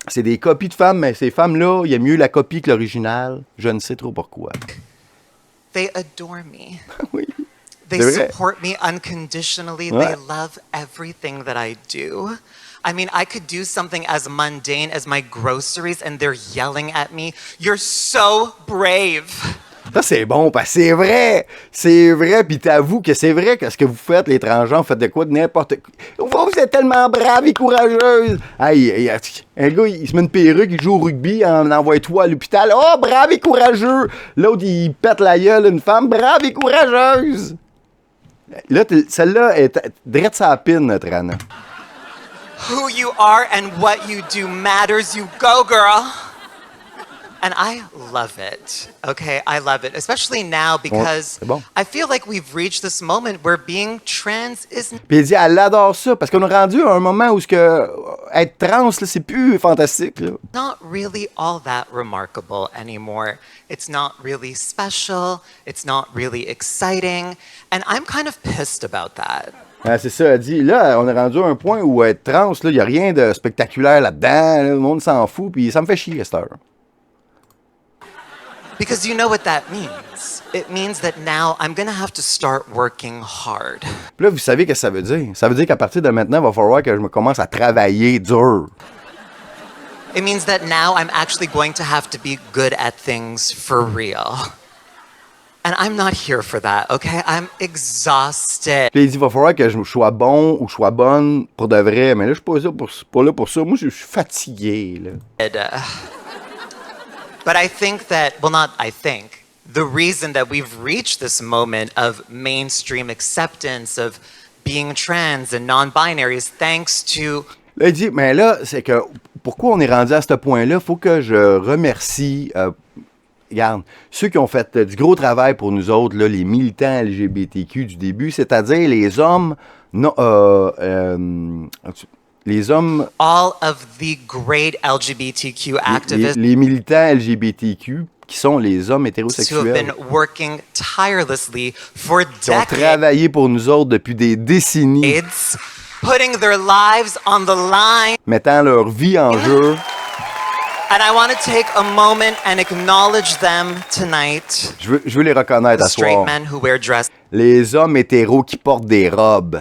c'est des copies de femmes, mais ces femmes-là, il y a mieux la copie que l'original. Je ne sais trop pourquoi. They adore me. Oui. They C'est vrai. support me unconditionally. Ouais. They love everything that I do. I mean, I could do something as mundane as my groceries and they're yelling at me. You're so brave. Ça, c'est bon, parce que c'est vrai, puis t'avoues que c'est vrai que ce que vous faites, les transgenres, vous faites de quoi, de n'importe quoi. Vous êtes tellement brave et courageuse. Hey, un gars, il se met une perruque, il joue au rugby, on envoie toi à l'hôpital. Oh, brave et courageux. L'autre, il pète la gueule, une femme brave et courageuse. Là, celle-là est drette sa pine, notre Anna. Who you are and what you do matters. You go, girl. And I love it. Okay, I love it, especially now because c'est bon. I feel like we've reached this moment where being trans isn't Puis elle dit, elle adore ça, parce qu'on est rendu à un moment où être trans, là, c'est plus fantastique, là. not really all that remarkable anymore. It's not really special. It's not really exciting. And I'm kind of pissed about that. Ah, c'est ça, elle dit. Là, on est rendu à un point où être trans, il n'y a rien de spectaculaire là-dedans. Là, le monde s'en fout, puis ça me fait chier à cette heure. Because you know what that means. It means that now I'm going to have to start working hard. Puis là, vous savez ce que ça veut dire? Ça veut dire qu'à partir de maintenant, il va falloir que je me commence à travailler dur. It means that now I'm actually going to have to be good at things for real. And I'm not here for that, okay? I'm exhausted. Puis il dit, il va falloir que je sois bon ou je sois bonne pour de vrai. Mais là, je suis pas là pour ça. Moi, je suis fatigué, là. But I think that, well, not I think, the reason that we've reached this moment of mainstream acceptance of being trans and non-binary is thanks to... Là, il dit, mais là, c'est que pourquoi on est rendu à ce point-là? Il faut que je remercie, regarde, ceux qui ont fait du gros travail pour nous autres, là, les militants LGBTQ du début, c'est-à-dire les hommes, non, les hommes, all of the great LGBTQ activists les militants LGBTQ, qui sont les hommes who have hétérosexuels, been working tirelessly for qui ont decades, travaillé pour nous autres depuis des décennies, putting their lives on the line. mettant leur vie en jeu. And I want to take a moment and acknowledge them tonight. Je veux les reconnaître The à straight soir. men who wear dresses. Les hommes hétéros qui portent des robes.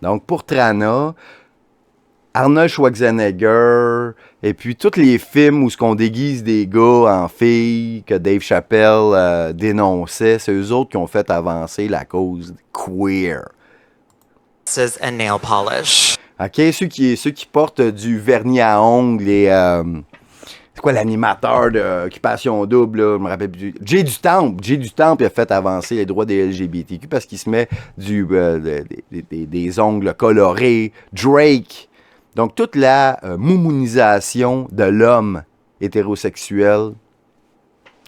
Donc, pour Trana, Arnold Schwarzenegger, et puis tous les films où on déguise des gars en filles que Dave Chappelle dénonçait, c'est eux autres qui ont fait avancer la cause queer. And nail polish. OK? Ceux qui portent du vernis à ongles et... c'est quoi l'animateur d'Occupation Double, là? Je me rappelle plus. Jay du Temple. Jay du Temple a fait avancer les droits des LGBTQ parce qu'il se met des ongles colorés. Drake. Donc, toute la moumounisation de l'homme hétérosexuel.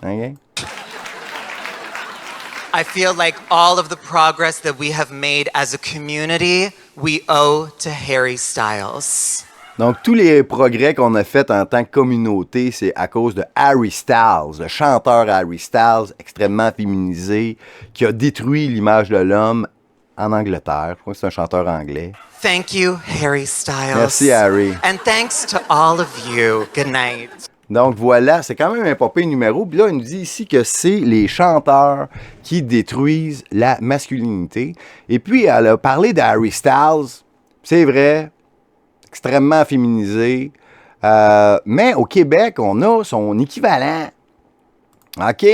OK? I feel like all of the progress that we have made as a community, we owe to Harry Styles. Donc, tous les progrès qu'on a faits en tant que communauté, c'est à cause de Harry Styles, le chanteur Harry Styles, extrêmement féminisé, qui a détruit l'image de l'homme en Angleterre. Je crois que c'est un chanteur anglais. Thank you, Harry Styles. Merci, Harry. And thanks to all of you. Good night. Donc voilà, c'est quand même un pas pire numéro. Puis là, il nous dit ici que c'est les chanteurs qui détruisent la masculinité. Et puis, elle a parlé d'Harry Styles. C'est vrai, extrêmement féminisé. Mais au Québec, on a son équivalent, OK,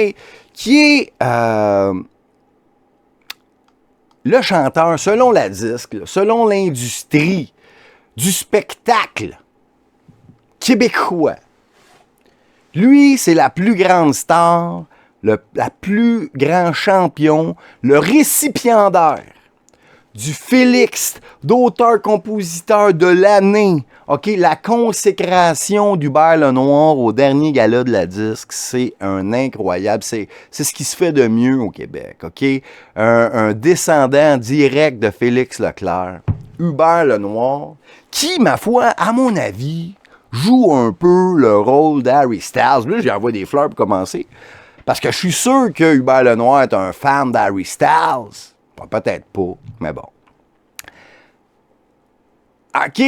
qui est le chanteur, selon la disque, là, selon l'industrie du spectacle québécois, lui, c'est la plus grande star, la plus grand champion, le récipiendaire du Félix d'auteur-compositeur de l'année. OK, la consécration d'Hubert Lenoir au dernier gala de la disque, c'est un incroyable. C'est ce qui se fait de mieux au Québec. OK, un descendant direct de Félix Leclerc, Hubert Lenoir, qui, ma foi, à mon avis, joue un peu le rôle d'Harry Styles. Là, j'y envoie des fleurs pour commencer. Parce que je suis sûr que Hubert Lenoir est un fan d'Harry Styles. Peut-être pas, mais bon. OK,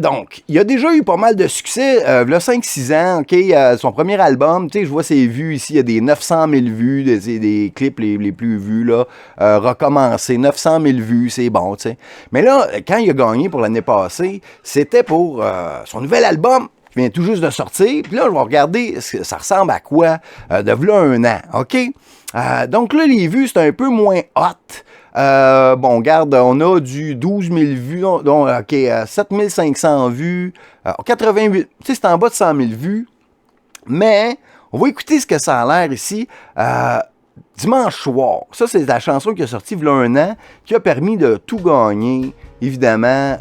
donc, il a déjà eu pas mal de succès, il a 5-6 ans, OK, son premier album, tu sais, je vois ses vues ici, il y a des 900 000 vues, des clips les plus vus, là, recommencer, 900 000 vues, c'est bon, tu sais. Mais là, quand il a gagné pour l'année passée, c'était pour son nouvel album, qui vient tout juste de sortir, puis là, je vais regarder, ça ressemble à quoi, de v'là un an, OK? Donc là, les vues, c'est un peu moins hot. Bon, regarde, on a du 12 000 vues, donc, OK, 7 500 vues, 88, tu sais, c'est en bas de 100 000 vues, mais on va écouter ce que ça a l'air ici. Dimanche soir, ça, c'est la chanson qui a sorti il y a un an, qui a permis de tout gagner, évidemment.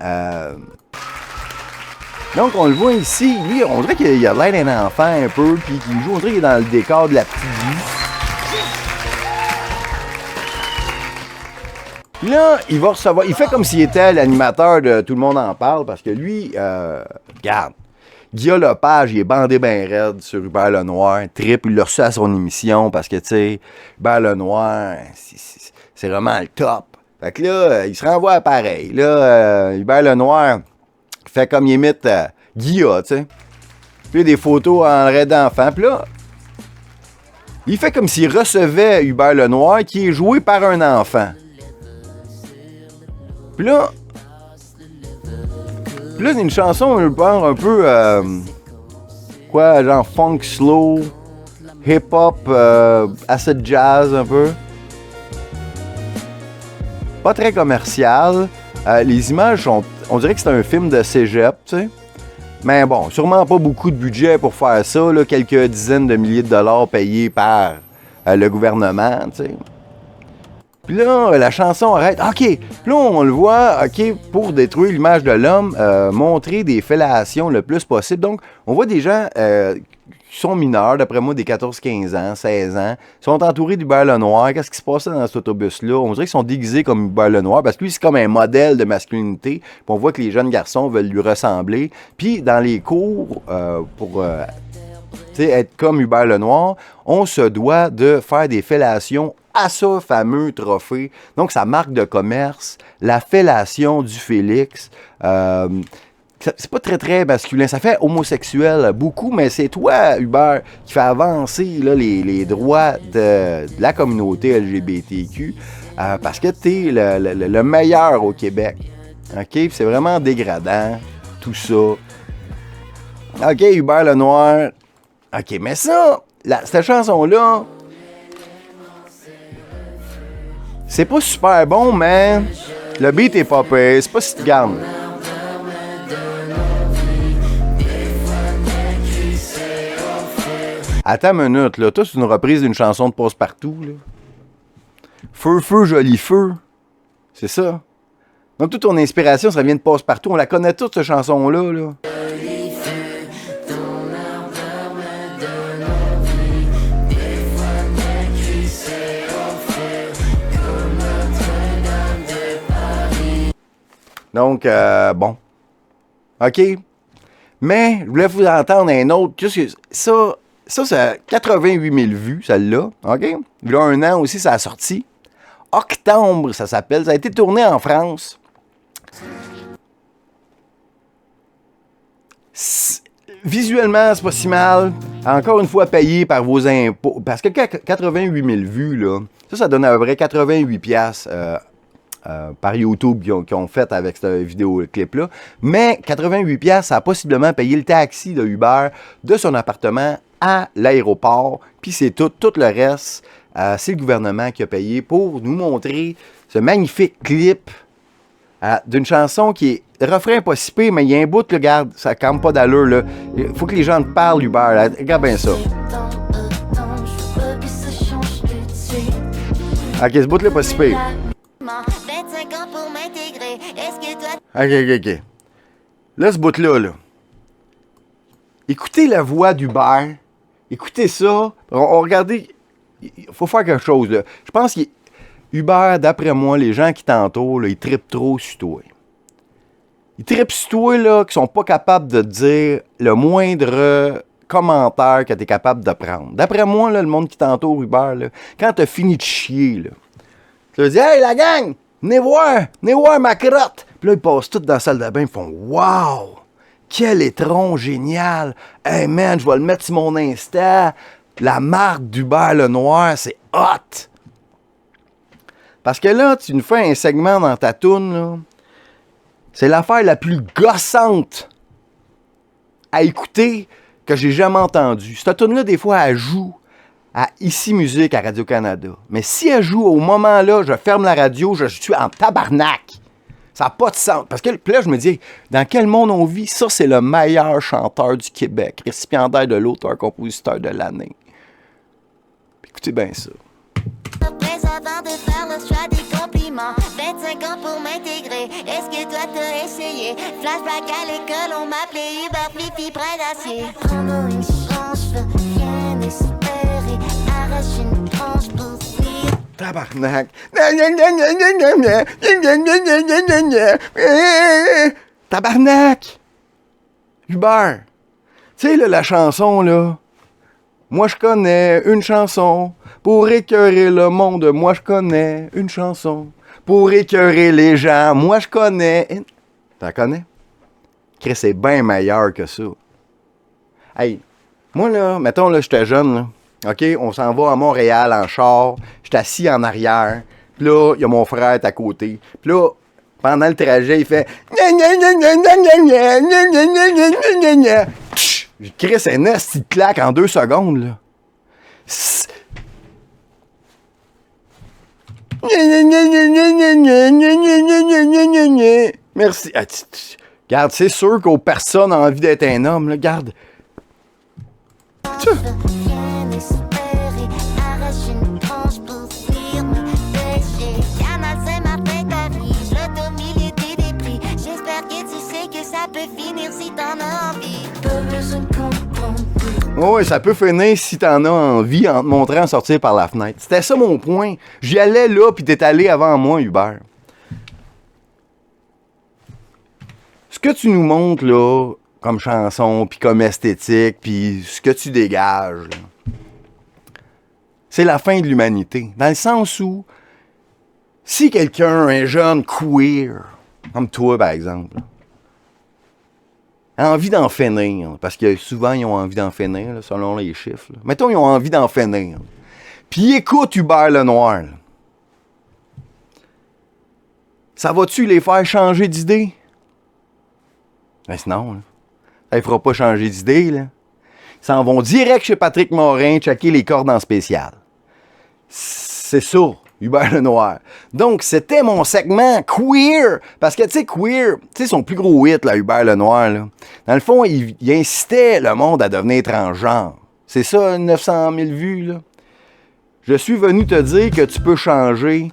Donc, on le voit ici, lui, on dirait qu'il a l'air d'un enfant un peu, puis qu'il joue, on dirait qu'il est dans le décor de la petite vie. Puis là, il va recevoir, il fait comme s'il était l'animateur de Tout le monde en parle, parce que lui, regarde, Guillaume Lepage, il est bandé ben raide sur Hubert Lenoir, trip, il l'a reçu à son émission, parce que, tu sais, Hubert Lenoir, c'est vraiment le top. Fait que là, il se renvoie pareil. Là, Hubert Lenoir fait comme il imite Guilla, tu sais. Puis il y a des photos en raid d'enfant. Puis là, il fait comme s'il recevait Hubert Lenoir, qui est joué par un enfant. Puis là, c'est une chanson, je pense, un peu, genre funk slow, hip-hop, acid jazz un peu. Pas très commercial. Les images sont, on dirait que c'est un film de cégep, tu sais. Mais bon, sûrement pas beaucoup de budget pour faire ça, là, quelques dizaines de milliers de dollars payés par le gouvernement, tu sais. Puis là, la chanson arrête. OK, là, on le voit, OK, pour détruire l'image de l'homme, montrer des fellations le plus possible. Donc, on voit des gens qui sont mineurs, d'après moi, des 14-15 ans, 16 ans, sont entourés d'Hubert Lenoir. Qu'est-ce qui se passait dans cet autobus-là? On dirait qu'ils sont déguisés comme Hubert Lenoir, parce que lui, c'est comme un modèle de masculinité. Puis on voit que les jeunes garçons veulent lui ressembler. Puis, dans les cours, pour être comme Hubert Lenoir, on se doit de faire des fellations à ce fameux trophée. Donc, sa marque de commerce, la fellation du Félix. C'est pas très, très masculin. Ça fait homosexuel beaucoup, mais c'est toi, Hubert, qui fait avancer là, les droits de la communauté LGBTQ parce que t'es le meilleur au Québec. OK? C'est vraiment dégradant, tout ça. OK, Hubert Lenoir. OK, mais ça, cette chanson-là, c'est pas super bon, mais le beat est pas pire. C'est pas si tu gardes. Attends une minute, là. Toi, c'est une reprise d'une chanson de Passe-Partout, là. Feu, feu, joli feu. C'est ça. Donc, toute ton inspiration, ça vient de Passe-Partout. On la connaît toute, cette chanson-là, là. Donc, bon. OK. Mais, je voulais vous entendre un autre. Ça, c'est 88 000 vues, celle-là. OK? Il y a un an aussi, ça a sorti. Octobre, ça s'appelle. Ça a été tourné en France. Visuellement, c'est pas si mal. Encore une fois, payé par vos impôts. Parce que 88 000 vues, là, ça donne à peu près 88 piastres. Par YouTube qui ont fait avec ce vidéoclip-là. Mais 88$, ça a possiblement payé le taxi de Uber de son appartement à l'aéroport. Puis c'est tout. Tout le reste, c'est le gouvernement qui a payé pour nous montrer ce magnifique clip d'une chanson qui est... Le refrain est pas si pire, mais il y a un bout, là, regarde, ça calme pas d'allure, là. Il faut que les gens te parlent, Hubert, là. Regarde bien ça. Ok, ce bout-là est pas si pire. Ok. Là, ce bout-là, là. Écoutez la voix d'Hubert. Écoutez ça. On regardez. Il faut faire quelque chose, là. Je pense que Hubert, d'après moi, les gens qui t'entourent, là, ils trippent trop sur toi. Ils trippent sur toi, là, qui sont pas capables de te dire le moindre commentaire que tu es capable de prendre. D'après moi, là, le monde qui t'entoure, Hubert, là, quand tu as fini de chier, là, tu leur dis « Hey, la gang, venez voir ma crotte! » Puis là, ils passent tous dans la salle de bain, ils font « Wow! Quel étron génial! Hey man, je vais le mettre sur mon Insta. La marque d'Hubert Lenoir, c'est hot! » Parce que là, tu nous fais un segment dans ta toune, là. C'est l'affaire la plus gossante à écouter que j'ai jamais entendue. Cette toune-là, des fois, elle joue à Ici Musique à Radio-Canada. Mais si elle joue au moment-là, je ferme la radio, je suis en tabarnak. Ça n'a pas de sens. Parce que là, je me dis, dans quel monde on vit? Ça, c'est le meilleur chanteur du Québec, récipiendaire de l'auteur-compositeur de l'année. Écoutez bien ça. Avant de faire le choix des compliments, 25 ans pour m'intégrer. Est-ce que toi t'as essayé? Flashback à l'école, on m'appelait Hubert Fifi près d'acier. Prends-moi une chance, je veux rien espérer. Arrache une tranche pour fuir. Tabarnak. Tabarnak. Hubert. Tu sais, là, la chanson, là. Moi, je connais une chanson pour écœurer le monde. Moi, je connais une chanson pour écœurer les gens. Moi, je connais... T'en connais? Chris, c'est bien meilleur que ça. Hey, moi, là, mettons, là, j'étais jeune, là. OK, on s'en va à Montréal en char. J'étais assis en arrière. Puis là, il y a mon frère à côté. Puis là, pendant le trajet, il fait... J'ai créé un esti de claque en 2 secondes, là. Merci. Regarde, c'est sûr qu'aux personnes ont envie d'être un homme, là. Regarde. Oui, ça peut finir si t'en as envie en te montrant sortir par la fenêtre. C'était ça mon point. J'y allais là, puis t'es allé avant moi, Hubert. Ce que tu nous montres, là, comme chanson, puis comme esthétique, puis ce que tu dégages, là, c'est la fin de l'humanité. Dans le sens où, si quelqu'un, un jeune queer, comme toi, par exemple, a envie d'en finir, parce que souvent, ils ont envie d'en finir, là, selon les chiffres. Là. Mettons, ils ont envie d'en finir. Puis écoute Hubert Lenoir. Là. Ça va-tu les faire changer d'idée? Ben sinon, là, ça ne fera pas changer d'idée. Là. Ils s'en vont direct chez Patrick Morin checker les cordes en spécial. C'est ça. Hubert Lenoir. Donc, c'était mon segment queer. Parce que, tu sais, queer, tu sais, son plus gros hit, là, Hubert Lenoir, là. Dans le fond, il incitait le monde à devenir transgenre. C'est ça, 900 000 vues, là. Je suis venu te dire que tu peux changer.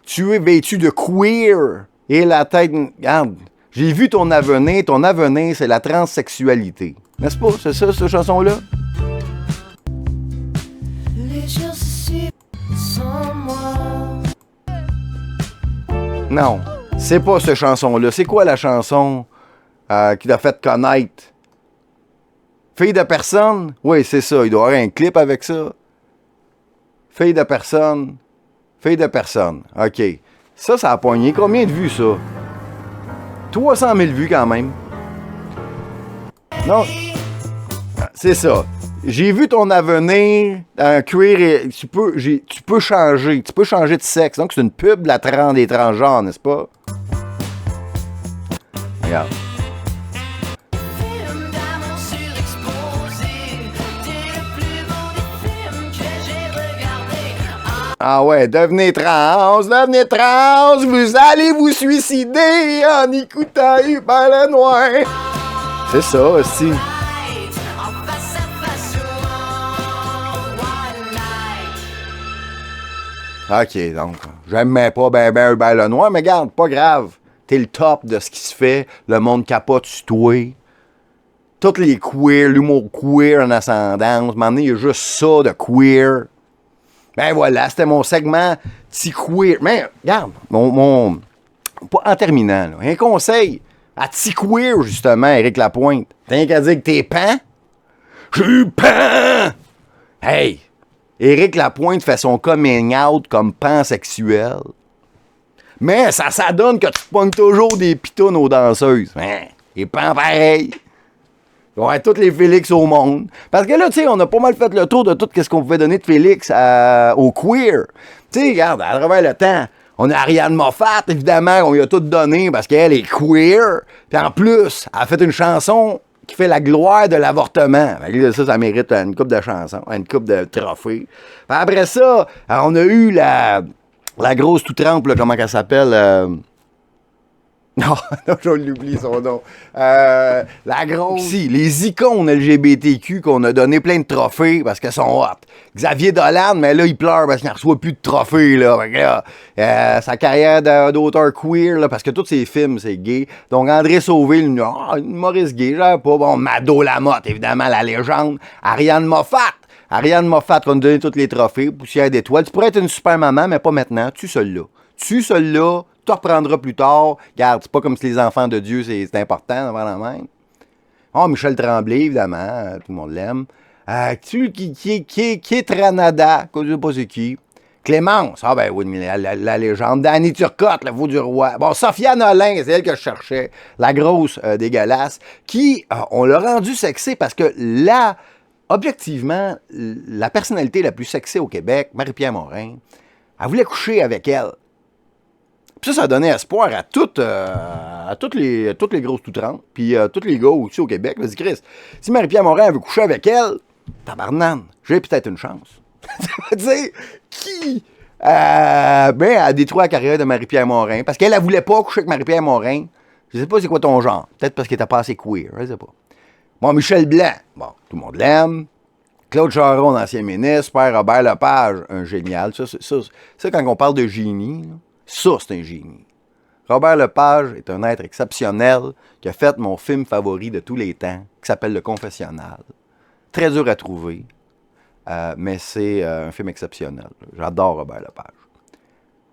Tu es vêtu de queer. Et la tête, regarde, j'ai vu ton avenir. Ton avenir, c'est la transsexualité. N'est-ce pas? C'est ça, cette chanson-là? Les jours se suivent sans moi. Non, c'est pas cette chanson-là. C'est quoi la chanson qui t'a fait connaître? Fille de personne? Oui, c'est ça. Il doit y avoir un clip avec ça. Fille de personne. Fille de personne. OK. Ça a pogné. Combien de vues, ça? 300 000 vues, quand même. Non. C'est ça. J'ai vu ton avenir en cuir et tu peux changer. Tu peux changer de sexe. Donc, c'est une pub de des transgenres, n'est-ce pas? Regarde. Ah ouais, devenez trans, vous allez vous suicider en écoutant Hubert Lenoir. C'est ça aussi. OK, donc, j'aimais pas ben Hubert Lenoir, mais regarde, pas grave. T'es le top de ce qui se fait, le monde capote sur toi. Toutes les queers, l'humour queer en ascendance, à un moment donné, il y a juste ça de queer. Ben voilà, c'était mon segment petit queer. Mais regarde, en terminant, là, un conseil à petit queer, justement, Éric Lapointe. T'as rien qu'à dire que t'es pan? Je suis pan! Hey! Éric Lapointe fait son coming out comme pansexuel. Mais ça donne que tu pognes toujours des pitounes aux danseuses. Hein? Et pan pareil. Ouais, toutes les Félix au monde. Parce que là, tu sais, on a pas mal fait le tour de tout ce qu'on pouvait donner de Félix au queer. Tu sais, regarde, à travers le temps, on a Ariane Moffat, évidemment, on lui a tout donné parce qu'elle est queer. Puis en plus, elle a fait une chanson qui fait la gloire de l'avortement. Ça mérite une coupe de chansons, une coupe de trophées. Puis après ça, on a eu la grosse tout trempe, là, comment elle s'appelle? Non, je l'oublie son nom. La grosse... Si, les icônes LGBTQ qu'on a donné plein de trophées parce qu'elles sont hot. Xavier Dolan, mais là, il pleure parce qu'il ne reçoit plus de trophées, là. Fait que là, sa carrière d'auteur queer, là, parce que tous ses films, c'est gay. Donc, André Sauvé, une humoriste gay, j'avais pas. Bon, Mado Lamotte, évidemment, la légende. Ariane Moffat va nous donner tous les trophées. Poussière d'étoiles. Tu pourrais être une super maman, mais pas maintenant. Tu seul-là. Tu te reprendras plus tard. Regarde, c'est pas comme si les enfants de Dieu, c'est important devant la même. Oh, Michel Tremblay, évidemment, tout le monde l'aime. Qui est Tranada, je sais pas c'est qui. Clémence, ah ben oui, la légende. Danny Turcotte, le veau du roi. Bon, Sophia Nolin, c'est elle que je cherchais. La grosse dégueulasse. Qui, on l'a rendu sexy parce que objectivement, la personnalité la plus sexy au Québec, Marie-Pierre Morin, elle voulait coucher avec elle. Puis ça a donné espoir à toutes les grosses tout-trente, puis tous les gars aussi au Québec. Vas-y, Chris, si Marie-Pierre Morin veut coucher avec elle, tabarnane, j'ai peut-être une chance. Ça veut dire, qui a détruit la carrière de Marie-Pierre Morin, parce qu'elle ne voulait pas coucher avec Marie-Pierre Morin. Je sais pas c'est quoi ton genre. Peut-être parce qu'elle était pas assez queer, je sais pas. Bon, Michel Blanc, bon, tout le monde l'aime. Claude Charon, ancien ministre. Père Robert Lepage, un génial. Ça quand on parle de génie, là, ça, c'est un génie. Robert Lepage est un être exceptionnel qui a fait mon film favori de tous les temps, qui s'appelle Le Confessionnal. Très dur à trouver, mais c'est un film exceptionnel. J'adore Robert Lepage.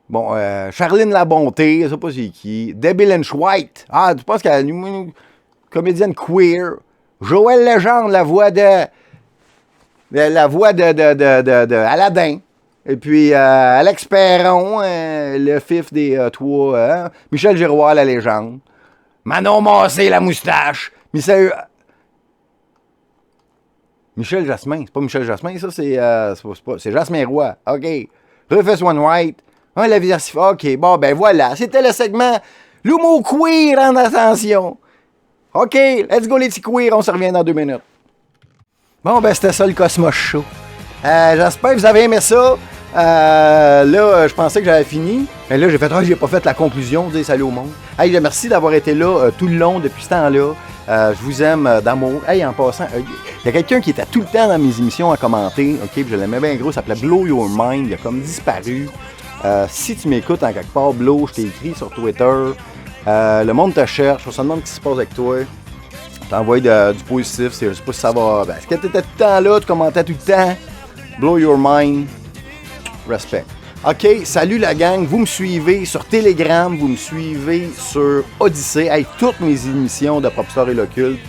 Bon, Charline Labonté, je ne sais pas c'est qui. Debbie Lynch White. Ah, tu penses qu'elle est une comédienne queer. Joël Legendre, la voix de Aladdin. Et puis, Alex Perron, le fif des trois. Michel Giroir, la légende. Manon Massé, la moustache. Michel Jasmin. C'est pas Michel Jasmin, ça, c'est Jasmin Roy. OK. Rufus Wainwright. La diversifiée. OK, bon, ben voilà. C'était le segment l'humour queer en ascension. OK, let's go les petits queer. On se revient dans 2 minutes. Bon, ben c'était ça le Cosmos Show. J'espère que vous avez aimé ça. Là, je pensais que j'avais fini. Mais là, j'ai pas fait la conclusion. Dire salut au monde. Hey, merci d'avoir été là tout le long depuis ce temps-là. Je vous aime d'amour. Hey, en passant, il y a quelqu'un qui était tout le temps dans mes émissions à commenter. OK, puis je l'aimais bien gros. Ça s'appelait Blow Your Mind. Il a comme disparu. Si tu m'écoutes en quelque part, Blow, je t'ai écrit sur Twitter. Le monde te cherche. On se demande ce qui se passe avec toi. T'envoies du positif. Je sais pas si ça va. Est-ce que t'étais tout le temps là? Tu commentais tout le temps? Blow Your Mind. Respect. OK, salut la gang. Vous me suivez sur Telegram, vous me suivez sur Odyssée. Hey, toutes mes émissions de Popstar et l'Occulte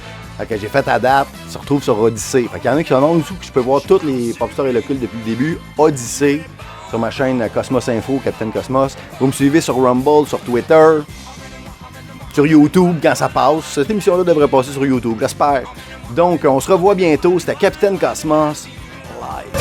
que j'ai faites à date se retrouvent sur Odyssée. Fait qu'il y en a qui en ont dessous que je peux voir toutes les Popstar et l'Occulte depuis le début. Odyssée, sur ma chaîne Cosmos Info, Capitaine Cosmos. Vous me suivez sur Rumble, sur Twitter, sur YouTube quand ça passe. Cette émission-là devrait passer sur YouTube, j'espère. Donc, on se revoit bientôt. C'était Capitaine Cosmos live.